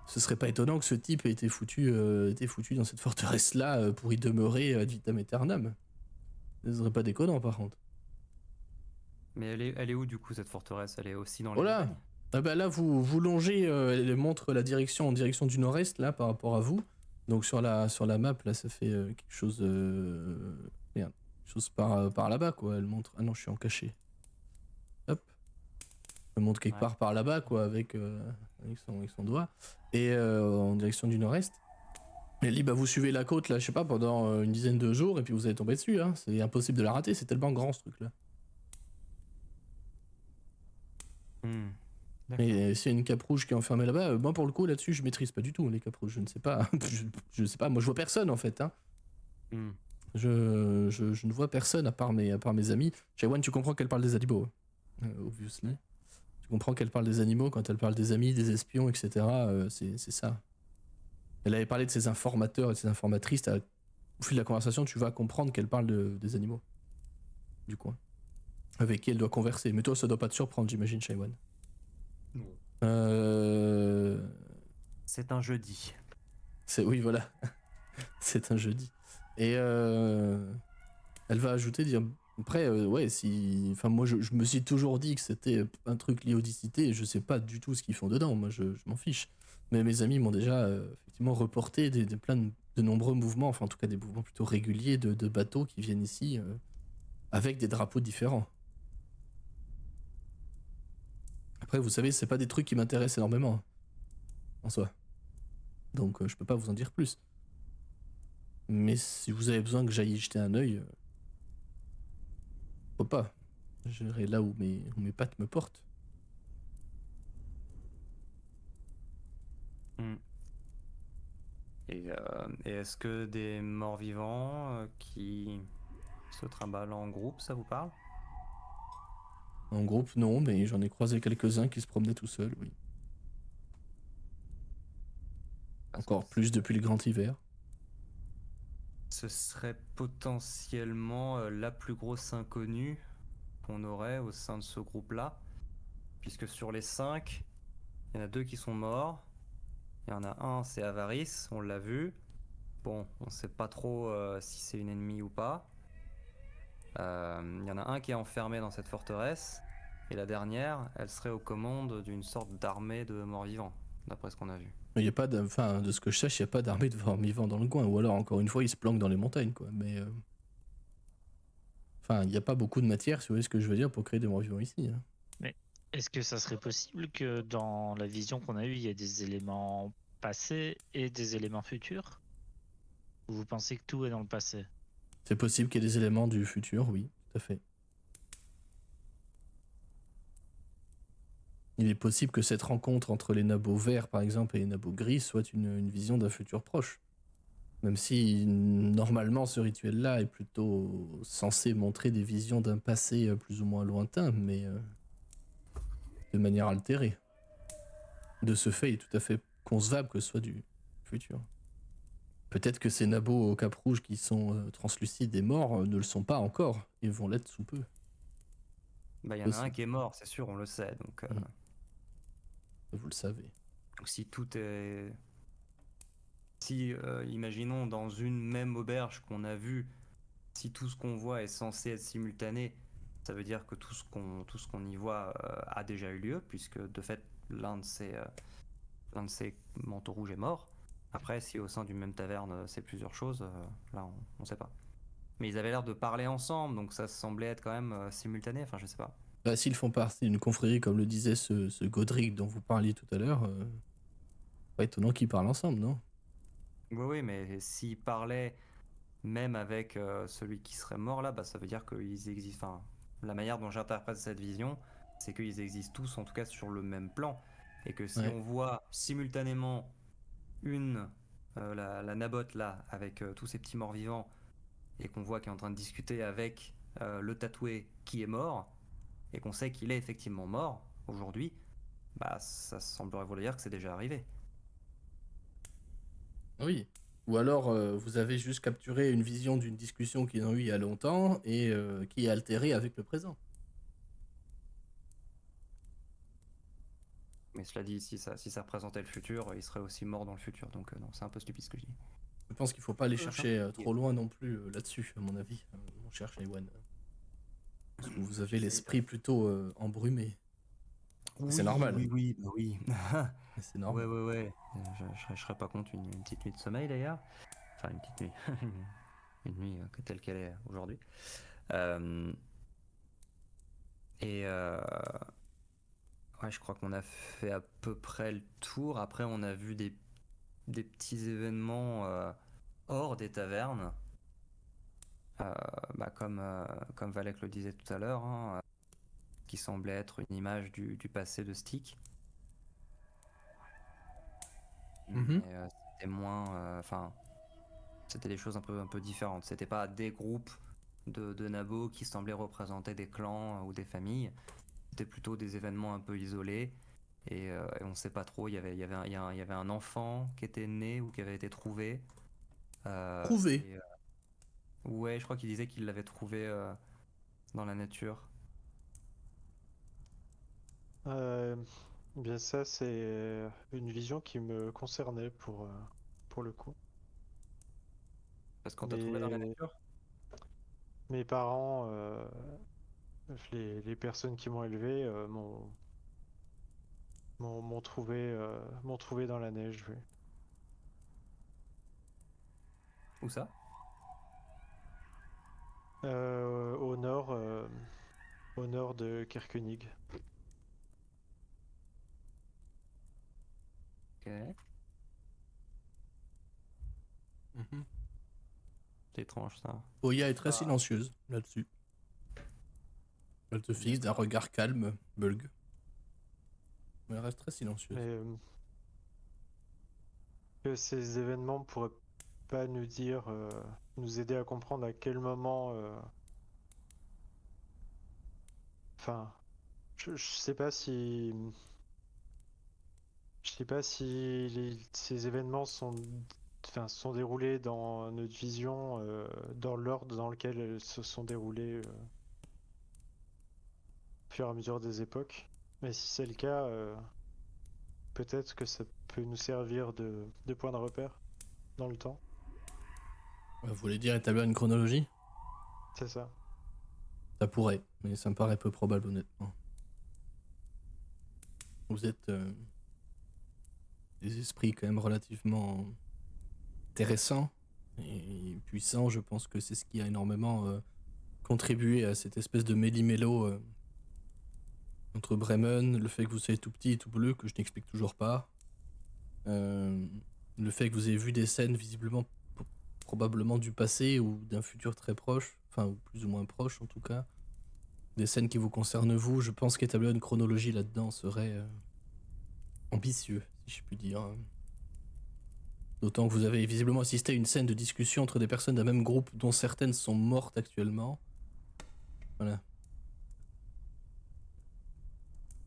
ce serait pas étonnant que ce type ait été foutu dans cette forteresse-là pour y demeurer ad vitam aeternam. Ce serait pas déconnant, par contre. Mais elle est où du coup cette forteresse? Elle est aussi dans les Oh là montagnes? Ah bah là, vous longez, elle montre la direction en direction du nord-est, là, par rapport à vous. Donc sur la map, là, ça fait quelque chose... merde, quelque chose par là-bas, quoi. Elle montre... Ah non, je suis en cachet. Elle monte quelque Ouais. part par là-bas, quoi, avec son doigt, et en direction du nord-est. Elle dit, bah vous suivez la côte, là, je sais pas, pendant une dizaine de jours, et puis vous allez tomber dessus, hein. C'est impossible de la rater, c'est tellement grand, ce truc-là. D'accord. Et s'il y a une cape rouge qui est enfermée là-bas, moi, pour le coup, là-dessus, je maîtrise pas du tout les capes rouges, je ne sais pas. je sais pas, moi, je vois personne, en fait, hein. Hmm. Je ne vois personne à part mes amis. Shawan, tu comprends qu'elle parle des animaux, obviously. Tu comprends qu'elle parle des animaux quand elle parle des amis, des espions, etc. C'est ça. Elle avait parlé de ses informateurs et de ses informatrices. Au fil de la conversation, tu vas comprendre qu'elle parle des animaux du coin, avec qui elle doit converser. Mais toi, ça doit pas te surprendre, j'imagine, Shawan. Non. C'est un jeudi. Oui, voilà. C'est un jeudi. Et elle va ajouter, dire après, ouais, si. Enfin, moi, je me suis toujours dit que c'était un truc lié aux Dicité, et je sais pas du tout ce qu'ils font dedans. Moi, je m'en fiche. Mais mes amis m'ont déjà effectivement reporté plein de nombreux mouvements, enfin, en tout cas, des mouvements plutôt réguliers de bateaux qui viennent ici avec des drapeaux différents. Après, vous savez, c'est pas des trucs qui m'intéressent énormément, hein, en soi. Donc, je peux pas vous en dire plus. Mais si vous avez besoin que j'aille y jeter un œil, faut pas. J'irai là où mes pattes me portent. Hmm. Et est-ce que des morts-vivants qui se trimballent en groupe, ça vous parle? En groupe, non, mais j'en ai croisé quelques-uns qui se promenaient tout seuls, oui. Parce que Encore plus depuis le grand hiver. ce serait potentiellement la plus grosse inconnue qu'on aurait au sein de ce groupe-là, puisque sur les 5, il y en a 2 qui sont morts. Il y en a un, c'est Avarice, on l'a vu. Bon, on sait pas trop si c'est une ennemie ou pas. Il y en a un qui est enfermé dans cette forteresse. Et la dernière, elle serait aux commandes d'une sorte d'armée de morts-vivants, d'après ce qu'on a vu. Mais il y a pas enfin, de ce que je sache, il n'y a pas d'armée de morts-vivants dans le coin. Ou alors, encore une fois, ils se planquent dans les montagnes, quoi. Mais. Enfin, il n'y a pas beaucoup de matière, si vous voyez ce que je veux dire, pour créer des morts-vivants ici, hein. Mais est-ce que ça serait possible que dans la vision qu'on a eue, il y ait des éléments passés et des éléments futurs? Ou vous pensez que tout est dans le passé? C'est possible qu'il y ait des éléments du futur, oui, tout à fait. Il est possible que cette rencontre entre les nabots verts, par exemple, et les nabots gris soit une vision d'un futur proche. Même si, normalement, ce rituel-là est plutôt censé montrer des visions d'un passé plus ou moins lointain, mais de manière altérée. De ce fait, il est tout à fait concevable que ce soit du futur. Peut-être que ces nabots au cap rouge qui sont translucides et morts ne le sont pas encore, et vont l'être sous peu. Bah, il y en a un Possible. qui est mort, c'est sûr, on le sait. Donc, Vous le savez. donc si tout est... Si, imaginons, dans une même auberge qu'on a vue, si tout ce qu'on voit est censé être simultané, ça veut dire que tout ce qu'on y voit a déjà eu lieu, puisque de fait, l'un de ces manteaux rouges est mort. Après, si au sein d'une même taverne, c'est plusieurs choses, là, on sait pas. Mais ils avaient l'air de parler ensemble, donc ça semblait être quand même simultané, enfin, je sais pas. Bah, s'ils font partie d'une confrérie, comme le disait ce Godric dont vous parliez tout à l'heure, pas étonnant qu'ils parlent ensemble, non? Oui, oui, mais s'ils parlaient même avec celui qui serait mort là, bah, ça veut dire qu'ils existent. Enfin, la manière dont j'interprète cette vision, c'est qu'ils existent tous, en tout cas, sur le même plan. Et que si Ouais. on voit simultanément la nabote là, avec tous ces petits morts vivants, et qu'on voit qu'il est en train de discuter avec le tatoué qui est mort, et qu'on sait qu'il est effectivement mort aujourd'hui, bah ça semblerait vouloir dire que c'est déjà arrivé. Oui. Ou alors, vous avez juste capturé une vision d'une discussion qu'ils ont eue il y a longtemps et qui est altérée avec le présent. Mais cela dit, si ça représentait le futur, il serait aussi mort dans le futur. Donc non, c'est un peu stupide ce que je dis. Je pense qu'il faut pas aller c'est un chercher peu trop loin non plus là-dessus, à mon avis, mon cher Shaiwan. Parce que vous avez l'esprit plutôt embrumé. Oui, C'est normal. oui, bah oui. Mais c'est Ouais, normal. ouais. Je serais pas contre une petite nuit de sommeil d'ailleurs. Enfin, une petite nuit. Une nuit telle qu'elle est aujourd'hui. Euh, et Ouais, je crois qu'on a fait à peu près le tour. Après, on a vu des petits événements hors des tavernes. Comme Valek le disait tout à l'heure, hein, qui semblait être une image du passé de Stick. Mhm. Mais c'était moins. Enfin, c'était des choses un peu différentes. C'était pas des groupes de nabos qui semblaient représenter des clans ou des familles. C'était plutôt des événements un peu isolés. Et on sait pas trop. Il y avait un enfant qui était né ou qui avait été trouvé. Euh, Prouvé. et, euh, ouais, je crois qu'il disait qu'il l'avait trouvé dans la nature. Euh, Bien ça, c'est une vision qui me concernait pour le coup. Parce qu'on t'a trouvé dans la Mais nature? mes parents, les personnes qui m'ont élevé, m'ont trouvé dans la neige, oui. Où ça? Au nord de Kerkenig. Ok. Mhm. C'est étrange ça. Oya est très Ah. silencieuse là-dessus. Elle te fixe d'un regard calme, Bulg. Mais elle reste très silencieuse. Mais que ces événements pourraient pas nous dire, nous aider à comprendre à quel moment, enfin, je sais pas si, ces événements sont déroulés dans notre vision, dans l'ordre dans lequel elles se sont déroulées, au fur et à mesure des époques. Mais si c'est le cas, peut-être que ça peut nous servir de point de repère dans le temps. Vous voulez dire établir une chronologie? C'est ça. Ça pourrait, mais ça me paraît peu probable honnêtement. Vous êtes des esprits quand même relativement intéressants et puissants. Je pense que c'est ce qui a énormément contribué à cette espèce de méli-mélo entre Bremen, le fait que vous soyez tout petit et tout bleu, que je n'explique toujours pas. Le fait que vous ayez vu des scènes visiblement probablement du passé ou d'un futur très proche, enfin ou plus ou moins proche en tout cas. Des scènes qui vous concernent vous, je pense qu'établir une chronologie là-dedans serait ambitieux, si je puis dire. D'autant que vous avez visiblement assisté à une scène de discussion entre des personnes d'un même groupe dont certaines sont mortes actuellement. Voilà.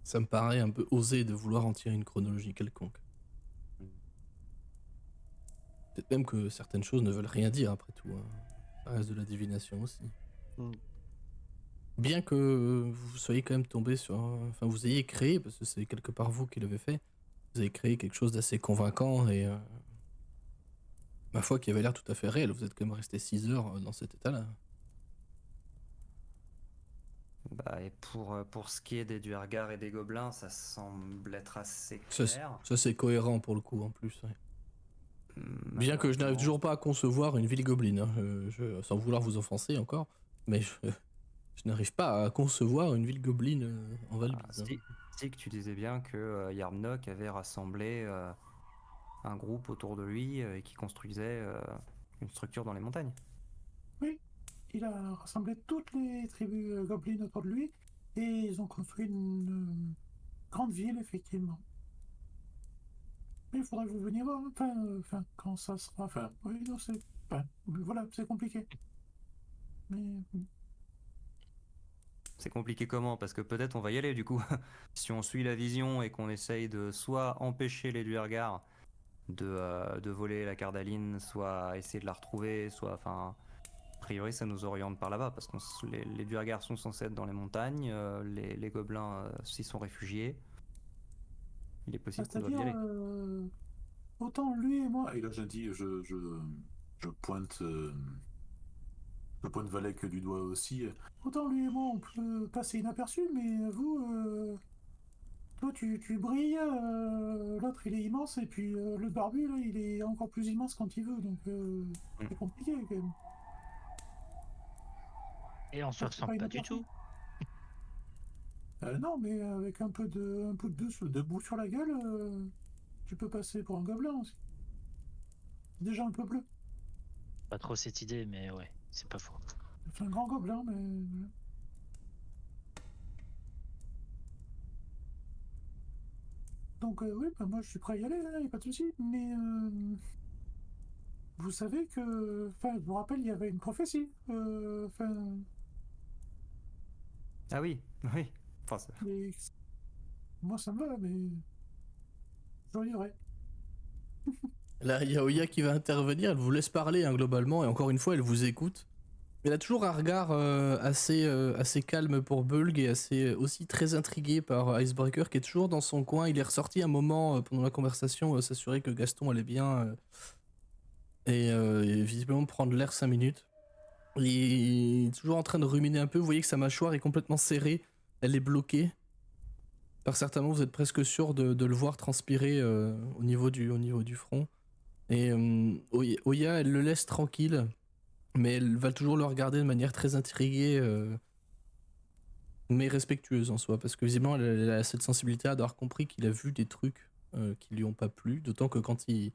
Ça me paraît un peu osé de vouloir en tirer une chronologie quelconque. Peut-être même que certaines choses ne veulent rien dire après tout. Hein. Ça reste de la divination aussi. Mm. Bien que vous soyez quand même tombé sur... Enfin, vous ayez créé, parce que c'est quelque part vous qui l'avez fait, vous avez créé quelque chose d'assez convaincant et... ma foi qui avait l'air tout à fait réel. Vous êtes quand même resté 6 heures dans cet état-là. Bah, et pour ce qui est des Duergar et des gobelins, ça semble être assez clair. Ça c'est cohérent pour le coup en plus. Ouais. Bien que je n'arrive Malheureusement, toujours pas à concevoir une ville gobeline, hein. Sans vouloir vous offenser encore, mais je n'arrive pas à concevoir une ville gobeline en Valbise. Stig, tu disais bien que Yarmnok avait rassemblé un groupe autour de lui et qui construisait une structure dans les montagnes. Oui, il a rassemblé toutes les tribus gobelines autour de lui et ils ont construit une grande ville, effectivement. Mais il faudrait que vous veniez voir, enfin, quand ça sera. Enfin, oui, non, c'est. Enfin, voilà, c'est compliqué. Mais. C'est compliqué comment? Parce que peut-être on va y aller du coup. Si on suit la vision et qu'on essaye de soit empêcher les Duergar de voler la Cardaline, soit essayer de la retrouver, soit. Enfin, a priori, ça nous oriente par là-bas parce que les Duergar sont censés être dans les montagnes, les gobelins s'y sont réfugiés. Il est possible qu'on doive y C'est-à-dire, aller. autant lui et moi. Et là, j'ai dit, je pointe. Je pointe Valek du doigt aussi. Autant lui et moi, on peut passer inaperçu, mais vous, toi, tu brilles, l'autre, il est immense, et puis le barbu, là, il est encore plus immense quand il veut, donc c'est compliqué quand même. Et on se Ah, c'est ressemble pas pas une du personne. tout. Non, mais avec un peu de boue sur la gueule, tu peux passer pour un gobelin aussi. Déjà un peu bleu. Pas trop cette idée, mais ouais, c'est pas faux. C'est un grand gobelin, mais. Voilà. Donc, oui, bah, moi je suis prêt à y aller, y a pas de souci. Mais. Vous savez que. Enfin, je vous rappelle, il y avait une prophétie. Enfin. Ah oui, oui. Enfin, Mais moi, ça me va, mais j'en irai. Là, il y a Oya qui va intervenir, elle vous laisse parler hein, globalement, et encore une fois, elle vous écoute. Elle a toujours un regard assez calme pour Bulg et assez aussi très intrigué par Icebreaker qui est toujours dans son coin. Il est ressorti un moment pendant la conversation s'assurer que Gaston allait bien et visiblement prendre l'air 5 minutes. Il est toujours en train de ruminer un peu. Vous voyez que sa mâchoire est complètement serrée, elle est bloquée. Par certains moments, vous êtes presque sûr de le voir transpirer au niveau du front. Et Oya, elle le laisse tranquille. Mais elle va toujours le regarder de manière très intriguée, mais respectueuse en soi, parce que visiblement elle a cette sensibilité d'avoir compris qu'il a vu des trucs qui lui ont pas plu, d'autant que quand vous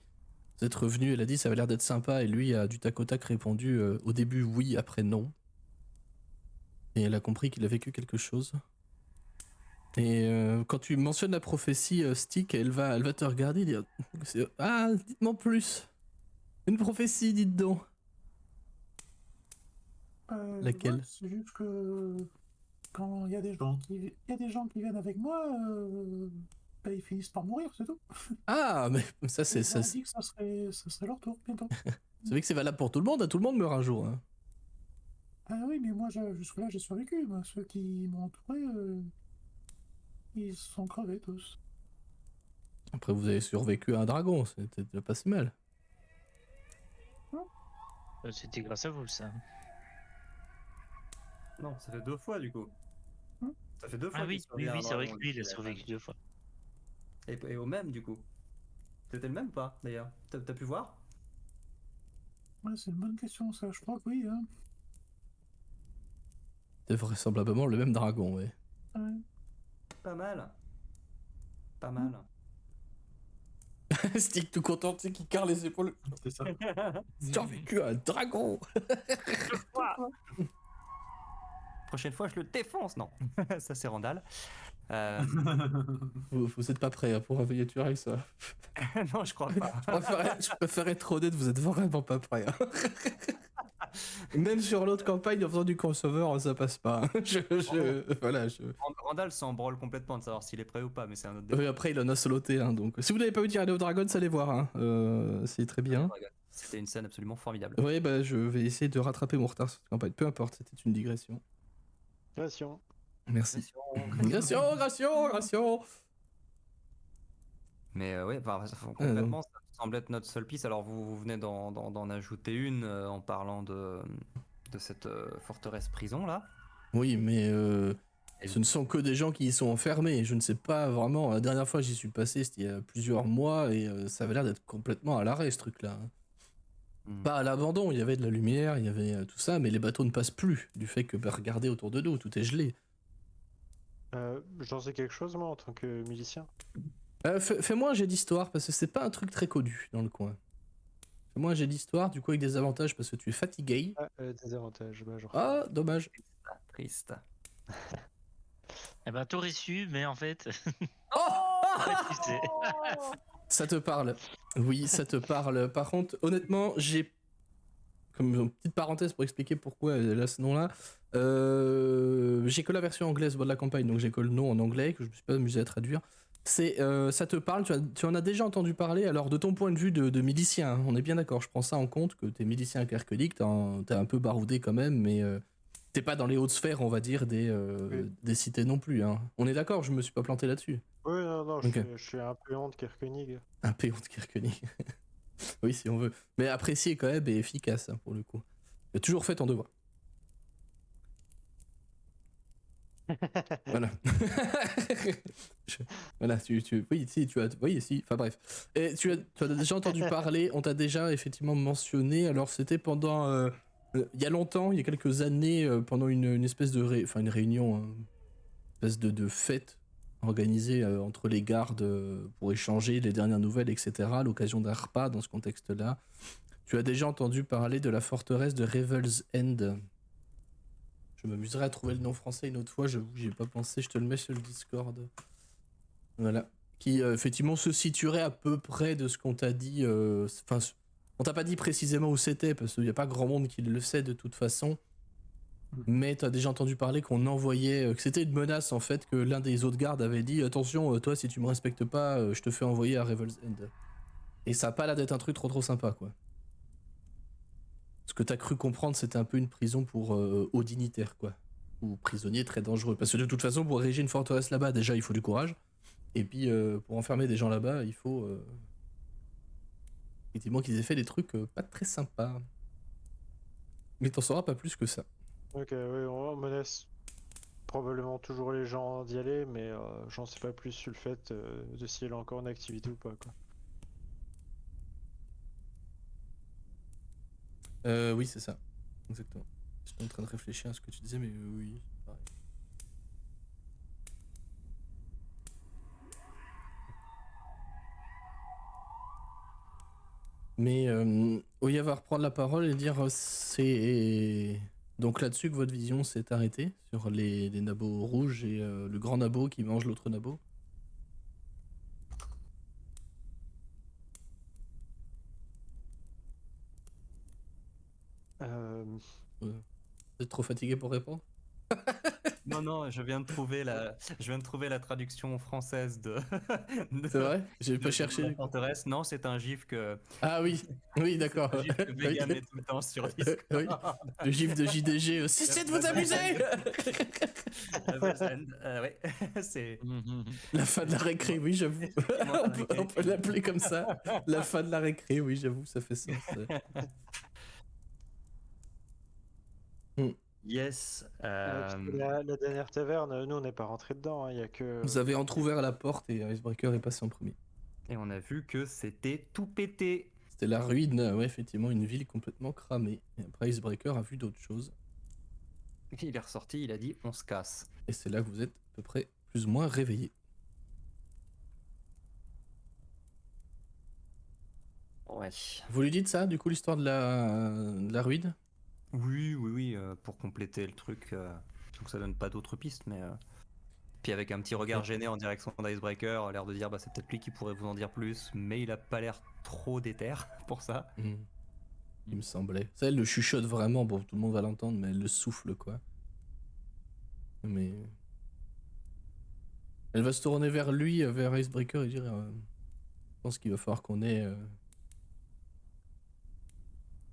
êtes revenu, elle a dit ça avait l'air d'être sympa, et lui a du tac au tac répondu au début oui, après non. Et elle a compris qu'il a vécu quelque chose. Et quand tu mentionnes la prophétie Stick, elle va te regarder et dire ah, dites-moi plus. Une prophétie, dites donc. Laquelle? Ouais, c'est juste que quand il y a des gens qui viennent avec moi, bah, ils finissent par mourir, c'est tout. Ah, mais ça c'est Et ça. on dit que ça serait leur tour bientôt. Vous savez que c'est valable pour tout le monde meurt un jour. Hein. Ah oui, mais moi jusque-là j'ai survécu. Moi. Ceux qui m'ont entouré, ils sont crevés tous. Après, vous avez survécu à un dragon, c'était déjà pas si mal. C'était grâce à vous, ça. non, ça fait 2 fois du coup. Hmm. Ça fait 2 fois Ah qu'il oui, survit à un c'est vrai que dragon, lui, il a lui, survécu 2 fois. Et au même du coup. C'était le même ou pas d'ailleurs? T'as pu voir? Ouais, c'est une bonne question, ça. Je crois que oui. Hein. C'est vraisemblablement le même dragon, ouais. Ouais. Pas mal. Pas mal. Stick tout content, tu sais, qui carre les épaules. C'est ça. J'ai survécu à un dragon. Prochaine fois, je le défonce, non. Ça, c'est Randall. Vous êtes pas prêts hein, pour réveiller Turex, ça. non, je crois pas. Je préfère être honnête, vous êtes vraiment pas prêts. Hein. Même sur l'autre campagne, en faisant du crossover, ça passe pas. Voilà, Randall s'en branle complètement de savoir s'il est prêt ou pas, mais c'est un autre débat. Après, il en a soloté, hein, donc. Si vous n'avez pas vu Tyranny of Dragons, allez voir, hein. C'est très bien. C'était une scène absolument formidable. Ouais, bah, je vais essayer de rattraper mon retard sur cette campagne. Peu importe, c'était une digression. Gration. Merci. Gration. Mais ouais, concrètement, ça semble être notre seule piste. Alors, vous venez d'en ajouter une en parlant de cette forteresse prison là. Oui, mais ce ne sont que des gens qui y sont enfermés. Je ne sais pas vraiment. La dernière fois, j'y suis passé, c'était il y a plusieurs mois, et ça avait l'air d'être complètement à l'arrêt, ce truc-là. Pas à l'abandon, il y avait de la lumière, il y avait tout ça, mais les bateaux ne passent plus, du fait que, regardez autour de nous, tout est gelé. J'en sais quelque chose, moi, en tant que milicien. Fais-moi un jet d'histoire, parce que c'est pas un truc très connu dans le coin. Fais-moi un jet d'histoire, du coup avec des avantages, parce que tu es fatigué. Des avantages, bah, genre. Ah, dommage. Triste. Eh ben, t'aurais su, mais en fait. Oh tu sais. Ça te parle. Oui, ça te parle. Par contre, honnêtement, j'ai... Comme une petite parenthèse pour expliquer pourquoi elle a ce nom-là. J'ai que la version anglaise de la campagne, donc j'ai que le nom en anglais, que je me suis pas amusé à traduire. Ça te parle, tu en as déjà entendu parler, alors de ton point de vue de milicien, hein, on est bien d'accord, je prends ça en compte, que t'es milicien à Kerkelik, t'es un peu baroudé quand même, mais t'es pas dans les hautes sphères, on va dire, des cités non plus. Hein. On est d'accord, je me suis pas planté là-dessus. Oui, non, Okay. je suis un péon de Kerkenig. Un péon de Kerkenig. Oui, si on veut. Mais apprécié quand même et efficace, hein, pour le coup. Tu as toujours fait ton devoir. Voilà. Voilà, oui, si, oui, si, enfin bref. Et tu as déjà entendu parler, on t'a déjà effectivement mentionné, alors c'était pendant... il y a longtemps, il y a quelques années, pendant une espèce de... une réunion... espèce de fête organisée entre les gardes pour échanger les dernières nouvelles, etc. à l'occasion d'un repas dans ce contexte-là. Tu as déjà entendu parler de la forteresse de Revel's End. Je m'amuserai à trouver le nom français une autre fois, j'avoue, j'y ai pas pensé, je te le mets sur le Discord. Voilà. Qui effectivement se situerait à peu près de ce qu'on t'a dit. Enfin, on t'a pas dit précisément où c'était, parce qu'il n'y a pas grand monde qui le sait de toute façon. Mais t'as déjà entendu parler qu'on envoyait, que c'était une menace en fait, que l'un des autres gardes avait dit attention, toi si tu me respectes pas, je te fais envoyer à Revel's End. Et ça a pas l'air d'être un truc trop sympa quoi. Ce que t'as cru comprendre, c'était un peu une prison pour hauts dignitaires quoi. Ou prisonniers très dangereux. Parce que de toute façon, pour ériger une forteresse là-bas, déjà il faut du courage. Et puis pour enfermer des gens là-bas, il faut effectivement qu'ils aient fait des trucs pas très sympas. Mais t'en sauras pas plus que ça. Ok, oui, on menace probablement toujours les gens d'y aller, mais j'en sais pas plus sur le fait de si elle a encore une activité ou pas, quoi. Oui, c'est ça. Exactement. J'étais en train de réfléchir à ce que tu disais, mais oui, c'est pareil. Mais Oya va reprendre la parole et dire c'est donc là-dessus que votre vision s'est arrêtée, sur les nabots rouges et le grand nabot qui mange l'autre nabot. Vous êtes trop fatigué pour répondre? Non, je viens de trouver la traduction française de. C'est vrai? J'ai pas de cherché. la Du coup. forteresse. Non, c'est un gif que. Ah oui, oui, d'accord. C'est un gif que Vega met tout le temps sur Discord. Oui. Le gif de JDG. Cessez de vous amuser! Ouais, c'est. La fin de la récré, oui, j'avoue. On peut l'appeler comme ça. La fin de la récré, oui, j'avoue, ça fait sens. Yes. Parce que la dernière taverne, nous on n'est pas rentré dedans, il y a que. Vous avez entrouvert la porte et Icebreaker est passé en premier. Et on a vu que c'était tout pété. C'était la ruine, ouais, effectivement, une ville complètement cramée. Et après, Icebreaker a vu d'autres choses. Il est ressorti, il a dit on se casse. Et c'est là que vous êtes à peu près plus ou moins réveillés. Ouais. Vous lui dites ça, du coup, l'histoire de la ruine? Oui, pour compléter le truc, donc ça donne pas d'autres pistes, mais puis avec un petit regard gêné en direction d'Icebreaker, l'air de dire bah c'est peut-être lui qui pourrait vous en dire plus, mais il a pas l'air trop déter pour ça. Il me semblait. Ça, elle le chuchote vraiment, bon, tout le monde va l'entendre, mais elle le souffle, quoi. Mais... Elle va se tourner vers lui, vers Icebreaker, et dire je pense qu'il va falloir qu'on ait...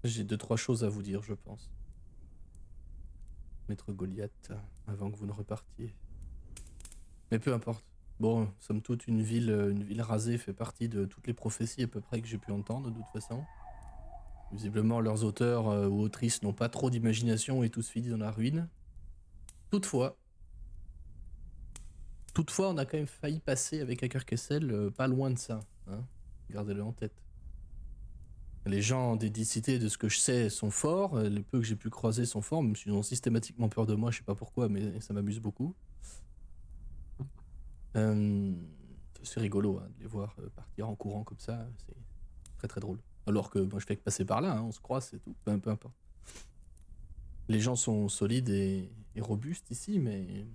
J'ai 2-3 choses à vous dire, je pense. Maître Goliath, avant que vous ne repartiez. Mais peu importe. Bon, somme toute, une ville rasée fait partie de toutes les prophéties à peu près que j'ai pu entendre, de toute façon. Visiblement, leurs auteurs ou autrices n'ont pas trop d'imagination et tous finissent dans la ruine. Toutefois, on a quand même failli passer avec Aker Kessel, pas loin de ça. Hein. Gardez-le en tête. Les gens des cités, de ce que je sais, sont forts. Les peu que j'ai pu croiser sont forts, même s'ils ont systématiquement peur de moi, je sais pas pourquoi, mais ça m'amuse beaucoup. C'est rigolo hein, de les voir partir en courant comme ça, c'est très très drôle. Alors que moi je fais que passer par là, hein, on se croise, c'est tout, peu importe. Les gens sont solides et robustes ici, mais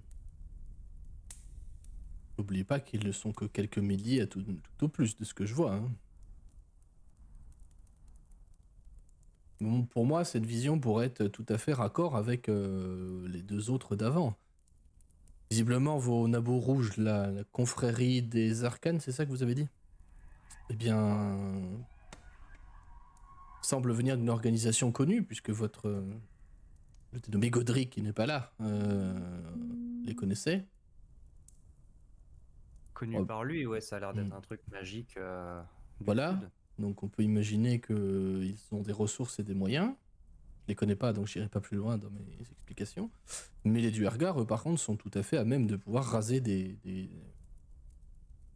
n'oubliez pas qu'ils ne sont que quelques milliers à tout au plus de ce que je vois. Hein. Bon, pour moi, cette vision pourrait être tout à fait raccord avec les deux autres d'avant. Visiblement, vos nabots rouges, la confrérie des arcanes, c'est ça que vous avez dit? Eh bien, semble venir d'une organisation connue, puisque votre le dénommé Godric, qui n'est pas là, les connaissait. Connu par lui, ouais, ça a l'air d'être un truc magique. Voilà, donc on peut imaginer qu'ils ont des ressources et des moyens. Je les connais pas, donc j'irai pas plus loin dans mes explications. Mais les Duergar, eux, par contre, sont tout à fait à même de pouvoir raser des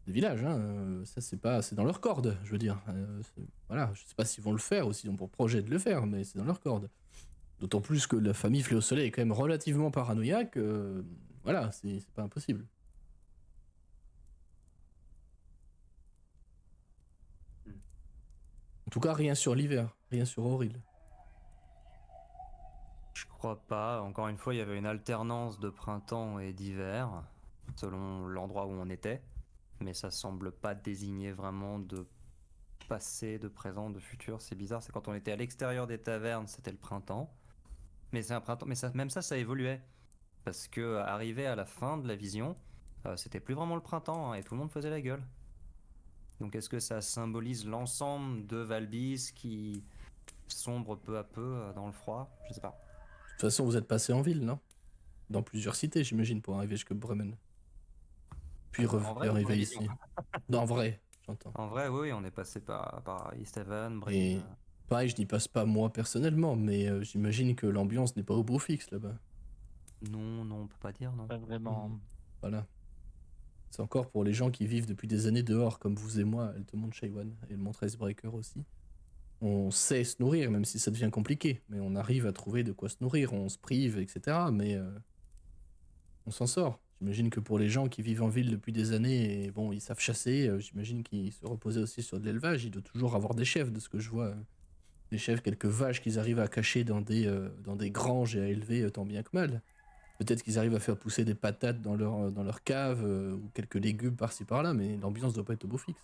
villages. Hein. Ça, c'est dans leur corde, je veux dire. Voilà, je sais pas s'ils vont le faire ou s'ils ont pour projet de le faire, mais c'est dans leur corde. D'autant plus que la famille Fléau Soleil est quand même relativement paranoïaque. voilà, c'est pas impossible. En tout cas, rien sur l'hiver, rien sur Auril. Je crois pas. Encore une fois, il y avait une alternance de printemps et d'hiver, selon l'endroit où on était. Mais ça semble pas désigner vraiment de passé, de présent, de futur. C'est bizarre, c'est quand on était à l'extérieur des tavernes, c'était le printemps. Mais c'est un printemps, mais ça, même ça évoluait. Parce que arrivé à la fin de la vision, c'était plus vraiment le printemps, hein, et tout le monde faisait la gueule. Donc est-ce que ça symbolise l'ensemble de Valbis qui sombre peu à peu dans le froid? Je sais pas. De toute façon, vous êtes passé en ville, non? Dans plusieurs cités, j'imagine, pour arriver jusqu'à Bremen. Puis En vrai, arriver dans ici. Non, en vrai, j'entends. En vrai, oui, on est passé par Easthaven, Et Bryn. pareil, je n'y passe pas moi personnellement, mais j'imagine que l'ambiance n'est pas au beau fixe là-bas. Non, on peut pas dire, non. Pas vraiment. Voilà. C'est encore pour les gens qui vivent depuis des années dehors, comme vous et moi, elle te montre Shaiwan, et le montre Icebreaker aussi. On sait se nourrir, même si ça devient compliqué, mais on arrive à trouver de quoi se nourrir, on se prive, etc. Mais on s'en sort. J'imagine que pour les gens qui vivent en ville depuis des années, et bon, ils savent chasser, j'imagine qu'ils se reposaient aussi sur de l'élevage, il doit toujours avoir des chefs, de ce que je vois. Des chefs, quelques vaches qu'ils arrivent à cacher dans des granges et à élever tant bien que mal. Peut-être qu'ils arrivent à faire pousser des patates dans leur cave ou quelques légumes par-ci par-là, mais l'ambiance doit pas être au beau fixe.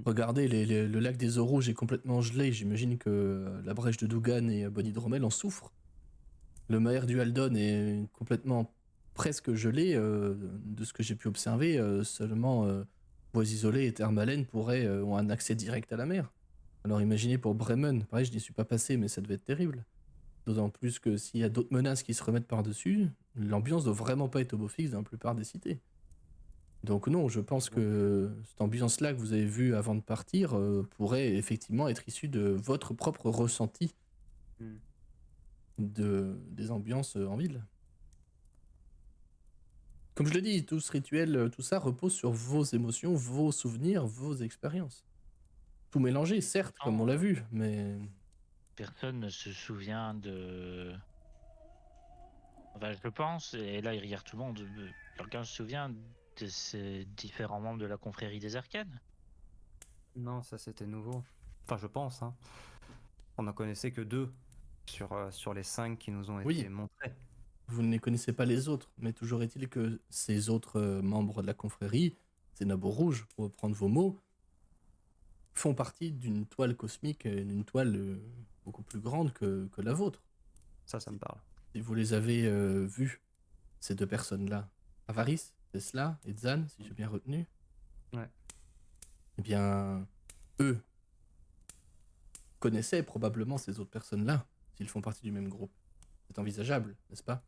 Regardez, le lac des eaux rouges est complètement gelé. J'imagine que la brèche de Dougan et Bonhydromel en souffrent. Le maire du Haldon est complètement presque gelé. De ce que j'ai pu observer, seulement Bois Isolés et Thermalen ont un accès direct à la mer. Alors imaginez pour Bremen, pareil, je n'y suis pas passé, mais ça devait être terrible. D'autant plus que s'il y a d'autres menaces qui se remettent par-dessus, l'ambiance doit vraiment pas être au beau fixe dans la plupart des cités. Donc non, je pense que cette ambiance-là que vous avez vue avant de partir pourrait effectivement être issue de votre propre ressenti des ambiances en ville. Comme je le dis, tout ce rituel, tout ça repose sur vos émotions, vos souvenirs, vos expériences. Tout mélangé, certes, comme on l'a vu, mais... Personne ne se souvient de. Enfin, je pense, et là il regarde tout le monde, quelqu'un se souvient de ces différents membres de la confrérie des Arcanes? Non, ça c'était nouveau. Enfin, je pense, hein. On n'en connaissait que 2 sur les 5 qui nous ont Oui. été montrés. Vous ne les connaissez pas les autres, mais toujours est-il que ces autres membres de la confrérie, ces nabots rouges, pour reprendre vos mots, font partie d'une toile cosmique, d'une toile beaucoup plus grande que la vôtre. Ça me parle. Si vous les avez vus, ces deux personnes-là, Avaris, Tesla et Zan, si j'ai bien retenu, Ouais. eh bien, eux connaissaient probablement ces autres personnes-là, s'ils font partie du même groupe. C'est envisageable, n'est-ce pas?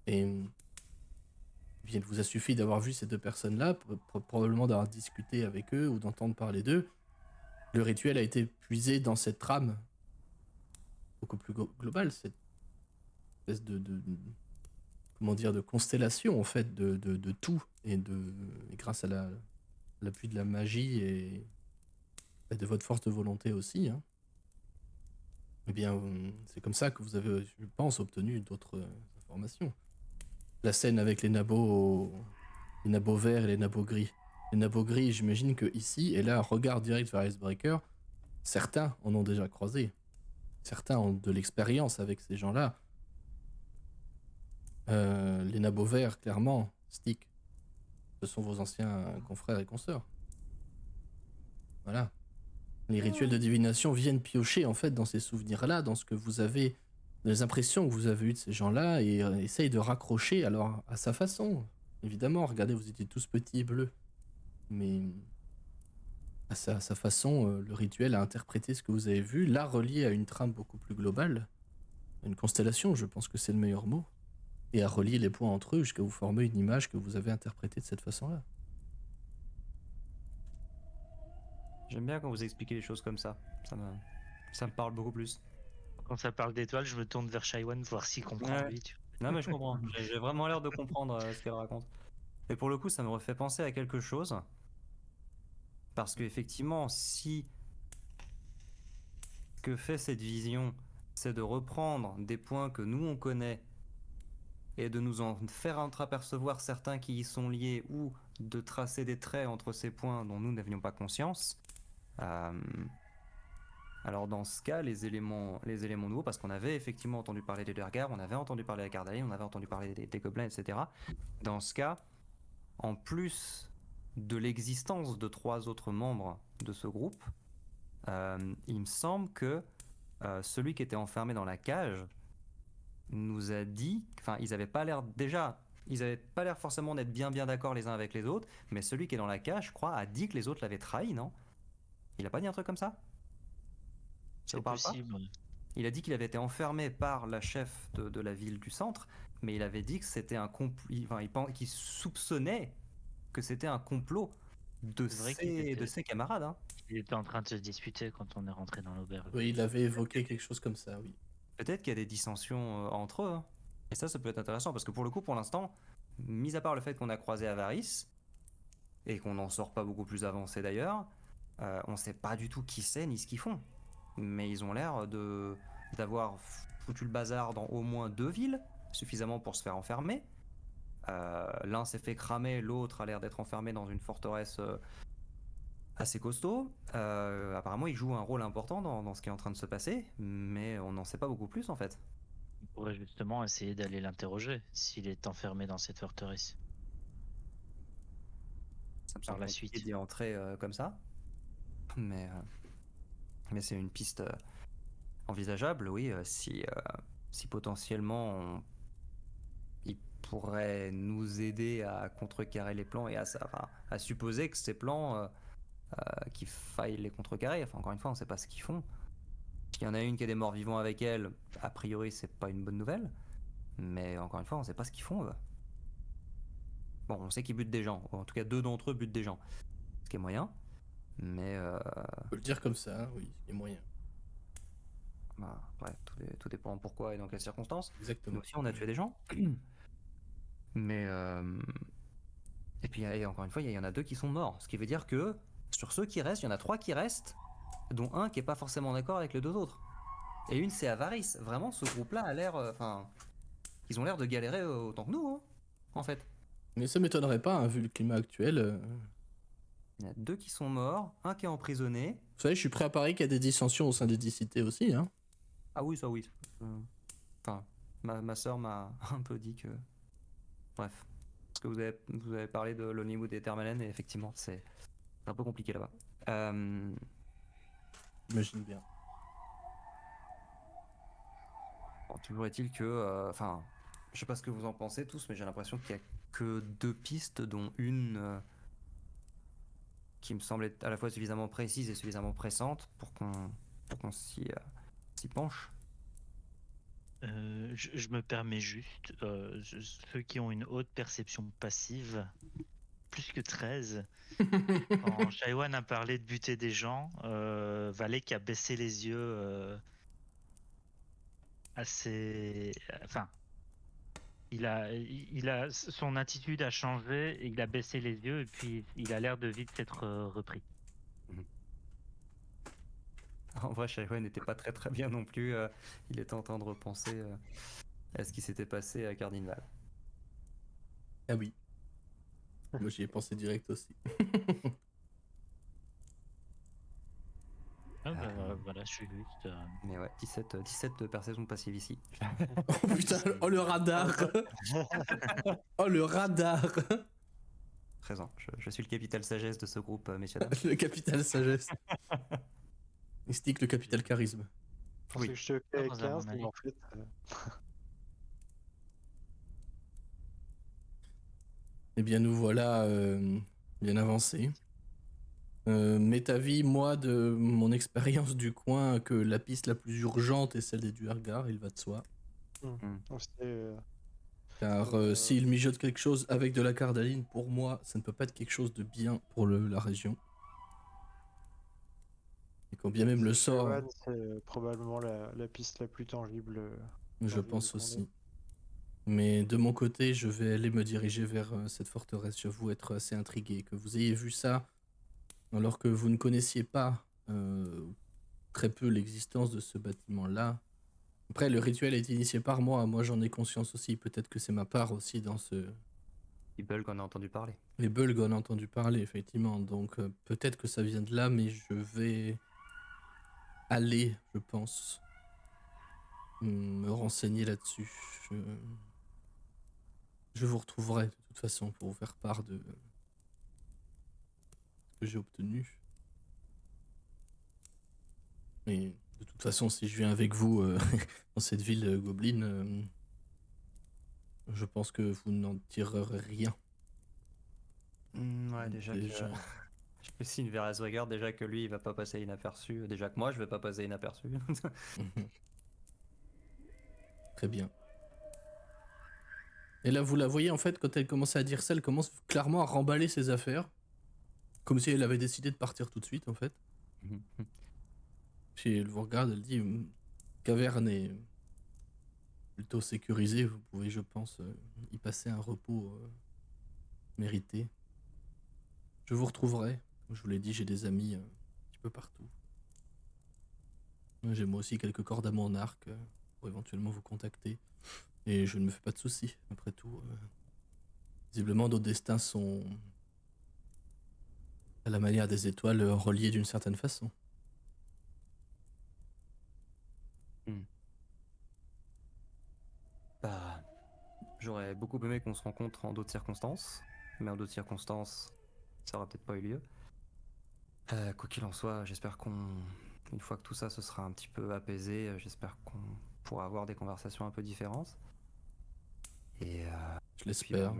Et eh bien, il vous a suffi d'avoir vu ces deux personnes-là, probablement d'avoir discuté avec eux ou d'entendre parler d'eux. Le rituel a été puisé dans cette trame beaucoup plus globale, cette espèce comment dire, de constellation en fait de tout et grâce à l'appui de la magie et de votre force de volonté aussi, hein. Eh bien, c'est comme ça que vous avez, je pense, obtenu d'autres informations. La scène avec les nabots verts et les nabots gris. Les nabots gris, j'imagine que ici, et là, regard direct vers Icebreaker, certains en ont déjà croisé. Certains ont de l'expérience avec ces gens-là. Les nabots verts, clairement, Stick, ce sont vos anciens confrères et consoeurs. Voilà. Les rituels de divination viennent piocher en fait dans ces souvenirs-là, dans ce que vous avez, les impressions que vous avez eues de ces gens-là, et essayent de raccrocher alors à sa façon. Évidemment, regardez, vous étiez tous petits et bleus, mais à sa façon, le rituel a interprété ce que vous avez vu, l'a relié à une trame beaucoup plus globale, une constellation, je pense que c'est le meilleur mot, et à relier les points entre eux jusqu'à vous former une image que vous avez interprétée de cette façon-là. J'aime bien quand vous expliquez les choses comme ça. Ça me parle beaucoup plus. Quand ça parle d'étoiles, je me tourne vers Shaiwan voir s'il comprend Ouais. lui. Non, mais je comprends. J'ai vraiment l'air de comprendre ce qu'elle raconte. Et pour le coup, ça me refait penser à quelque chose. Parce qu'effectivement, si ce que fait cette vision, c'est de reprendre des points que nous on connaît et de nous en faire entreapercevoir certains qui y sont liés ou de tracer des traits entre ces points dont nous n'avions pas conscience. Alors dans ce cas, les éléments nouveaux, parce qu'on avait effectivement entendu parler des Durgar, on avait entendu parler des Cardali, on avait entendu parler des gobelins, etc. Dans ce cas, en plus de l'existence de 3 autres membres de ce groupe, il me semble que celui qui était enfermé dans la cage nous a dit, enfin ils avaient pas l'air forcément d'être bien d'accord les uns avec les autres, mais celui qui est dans la cage, je crois, a dit que les autres l'avaient trahi, non? Il a pas dit un truc comme ça? Ça C'est vous parle pas? possible. Il a dit qu'il avait été enfermé par la chef de la ville du centre, mais il avait dit que c'était un complot, qu'il soupçonnait que c'était un complot de C'est vrai qu'il était- ses camarades, hein. Il était en train de se disputer quand on est rentré dans l'auberge. Oui, il avait évoqué quelque chose comme ça, oui. Peut-être qu'il y a des dissensions entre eux, hein. Et ça peut être intéressant, parce que pour le coup, pour l'instant, mis à part le fait qu'on a croisé Avaris, et qu'on n'en sort pas beaucoup plus avancé d'ailleurs, on sait pas du tout qui c'est ni ce qu'ils font. Mais ils ont l'air d'avoir foutu le bazar dans au moins 2 villes, suffisamment pour se faire enfermer. L'un s'est fait cramer, l'autre a l'air d'être enfermé dans une forteresse assez costaud. Apparemment, il joue un rôle important dans ce qui est en train de se passer, mais on n'en sait pas beaucoup plus en fait. On pourrait justement essayer d'aller l'interroger s'il est enfermé dans cette forteresse. Ça me Par semble la compliqué suite. d'y entrer comme ça, mais c'est une piste envisageable, oui. Si potentiellement il pourrait nous aider à contrecarrer les plans et à supposer que ces plans qu'il faille les contrecarrer. Enfin, encore une fois, on ne sait pas ce qu'ils font. S'il y en a une qui a des morts vivants avec elle, a priori, c'est pas une bonne nouvelle. Mais encore une fois, on ne sait pas ce qu'ils font. Bon, on sait qu'ils butent des gens. En tout cas, 2 d'entre eux butent des gens. Ce qui est moyen. Mais On peut le dire comme ça, oui, il y a moyen. ouais, tout dépend pourquoi et dans quelles circonstances. Exactement. Nous aussi, on a tué des gens. Mais et puis et encore une fois, il y en a 2 qui sont morts. Ce qui veut dire que sur ceux qui restent, il y en a 3 qui restent, dont un qui est pas forcément d'accord avec les 2 autres. Et une, c'est Avaris. Vraiment, ce groupe-là a l'air, ils ont l'air de galérer autant que nous, hein, en fait. Mais ça m'étonnerait pas, hein, vu le climat actuel. Il y en a 2 qui sont morts, un qui est emprisonné. Vous savez, je suis prêt à parier qu'il y a des dissensions au sein des 10 cités aussi, hein. Ah oui, ça oui. Enfin, ma soeur m'a un peu dit que. Bref. Parce que vous avez parlé de l'Hollywood et Termalen, et effectivement, c'est un peu compliqué là-bas. J'imagine bien. Bon, toujours est-il que. Enfin, je sais pas ce que vous en pensez tous, mais j'ai l'impression qu'il y a que 2 pistes, dont une qui me semble être à la fois suffisamment précise et suffisamment pressante pour qu'on s'y penche. Je me permets juste, ceux qui ont une haute perception passive, plus que 13, quand Shaiwan a parlé de buter des gens, Valek a baissé les yeux assez... Enfin, son attitude a changé, et il a baissé les yeux et puis il a l'air de vite s'être repris. En vrai, Shaiwan n'était pas très très bien non plus. Il était en train de repenser à ce qui s'était passé à Cardinal. Ah oui. Moi, j'y ai pensé direct aussi. Voilà, je suis juste... Mais ouais, 17 de perception passive ici. Oh putain, oh le radar. Oh le radar. Présent. Je suis le capital sagesse de ce groupe, messieurs dames. Le capital sagesse. Il stick le capital charisme. Je pensais que je te Heureusement, 15, on a mais dit. en fait. Eh bien, nous voilà bien avancés. M'est avis, moi, de mon expérience du coin, que la piste la plus urgente est celle des Duergar, il va de soi. On sait, Car s'il mijote quelque chose avec de la cardaline, pour moi, ça ne peut pas être quelque chose de bien pour la région. Et quand bien même le sort, Shaiwan, c'est probablement la piste la plus tangible. je tangible pense qu'on aussi. ait. Mais de mon côté, je vais aller me diriger vers cette forteresse. J'avoue être assez intrigué. Que vous ayez vu ça, alors que vous ne connaissiez pas très peu l'existence de ce bâtiment-là, Après, le rituel est initié par moi. Moi, j'en ai conscience aussi. Peut-être que c'est ma part aussi dans ce. Les bulles qu'on a entendu parler. Les Bulls, on a entendu parler, effectivement. Donc, peut-être que ça vient de là, mais je vais aller, je pense, me renseigner là-dessus. Je... je vous retrouverai, de toute façon, pour vous faire part de ce que j'ai obtenu. Et de toute façon, si je viens avec vous dans cette ville Goblin, je pense que vous n'en tirerez rien. Ouais, déjà Déjà. que je fais signe vers Aswagard, déjà que lui il va pas passer inaperçu, déjà que moi je vais pas passer inaperçu. Mhm. Très bien. Et là, vous la voyez, en fait, quand elle commence à dire ça, elle commence clairement à remballer ses affaires. Comme si elle avait décidé de partir tout de suite, en fait. Puis elle vous regarde, elle dit caverne est plutôt sécurisée, vous pouvez, je pense, y passer un repos mérité. Je vous retrouverai. Comme je vous l'ai dit, j'ai des amis un petit peu partout. J'ai moi aussi quelques cordes à mon arc pour éventuellement vous contacter. Et je ne me fais pas de soucis, après tout. Visiblement, nos destins sont, à la manière des étoiles, reliés d'une certaine façon. Bah, j'aurais beaucoup aimé qu'on se rencontre en d'autres circonstances, mais en d'autres circonstances, ça aurait peut-être pas eu lieu. Quoi qu'il en soit, j'espère une fois que tout ça se sera un petit peu apaisé, j'espère qu'on pourra avoir des conversations un peu différentes. Et Je puis l'espère.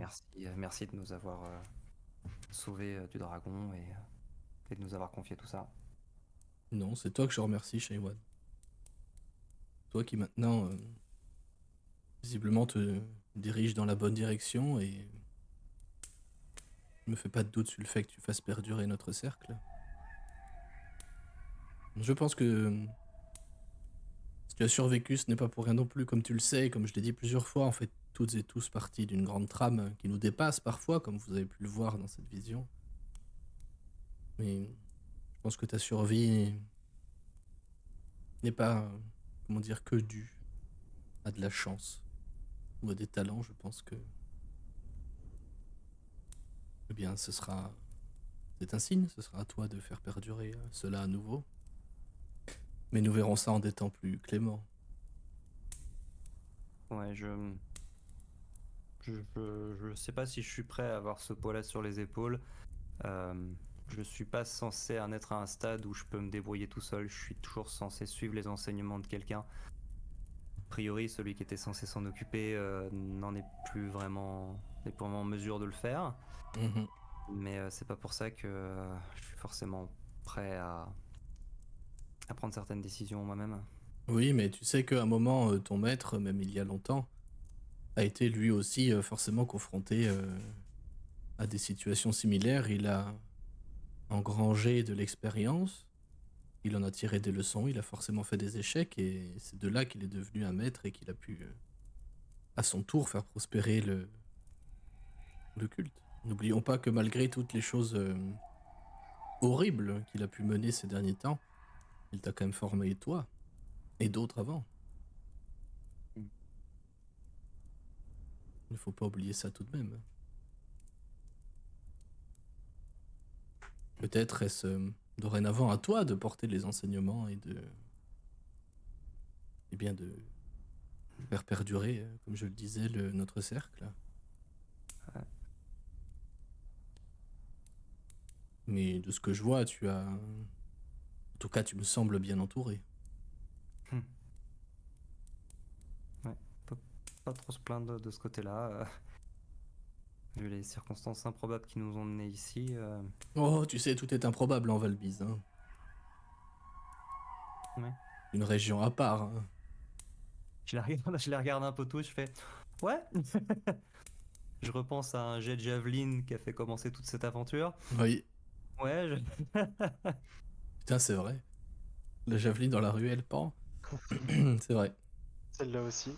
merci de nous avoir sauvés du dragon et de nous avoir confié tout ça. Non, c'est toi que je remercie, Shaywan. Toi qui maintenant, visiblement, te dirige dans la bonne direction et ne me fais pas de doute sur le fait que tu fasses perdurer notre cercle. Je pense que si tu as survécu, ce n'est pas pour rien non plus, comme tu le sais, comme je l'ai dit plusieurs fois, en fait, toutes et tous partie d'une grande trame qui nous dépasse parfois, comme vous avez pu le voir dans cette vision. Mais je pense que ta survie n'est pas, comment dire, que due à de la chance ou à des talents. Je pense que, eh bien, c'est un signe, ce sera à toi de faire perdurer cela à nouveau. Mais nous verrons ça en des temps plus cléments. Ouais, je sais pas si je suis prêt à avoir ce poids-là sur les épaules. Je suis pas censé en être à un stade où je peux me débrouiller tout seul. Je suis toujours censé suivre les enseignements de quelqu'un. A priori, celui qui était censé s'en occuper n'en est plus vraiment, n'est pas vraiment en mesure de le faire. Mhm. Mais c'est pas pour ça que je suis forcément prêt à prendre certaines décisions moi-même. Oui, mais tu sais qu'à un moment, ton maître, même il y a longtemps, a été lui aussi forcément confronté à des situations similaires. Il a engrangé de l'expérience, il en a tiré des leçons, il a forcément fait des échecs, et c'est de là qu'il est devenu un maître et qu'il a pu, à son tour, faire prospérer le culte. N'oublions pas que malgré toutes les choses horribles qu'il a pu mener ces derniers temps, il t'a quand même formé toi, et d'autres avant. Il ne faut pas oublier ça tout de même. Peut-être est-ce dorénavant à toi de porter les enseignements et de... eh bien de faire perdurer, comme je le disais, notre cercle. Ouais. Mais de ce que je vois, tu as... En tout cas, tu me sembles bien entouré. Ouais, pas trop se plaindre de ce côté-là. Vu les circonstances improbables qui nous ont menés ici. Oh, tu sais, tout est improbable en Valbise. Hein. Ouais. Une région à part. Hein. Je les regarde un peu tous, je fais ouais. Je repense à un jet de javelin qui a fait commencer toute cette aventure. Oui, Ouais, putain, c'est vrai. La javeline dans la ruelle pend. C'est vrai. Celle-là aussi.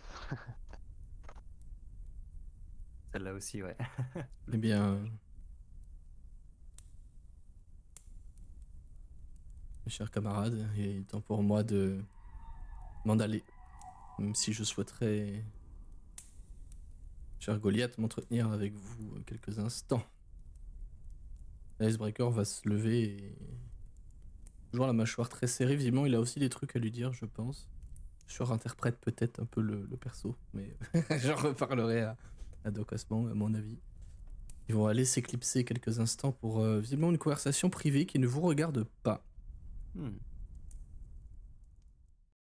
celle-là aussi, ouais. Eh bien... mes chers camarades, il est temps pour moi de m'en aller. Même si je souhaiterais, cher Goliath, m'entretenir avec vous quelques instants. L'Icebreaker va se lever et... Toujours la mâchoire très serrée, visiblement il a aussi des trucs à lui dire, je pense. Surinterprète peut-être un peu le perso, mais j'en reparlerai à Doc Osman, à mon avis. Ils vont aller s'éclipser quelques instants pour visiblement une conversation privée qui ne vous regarde pas.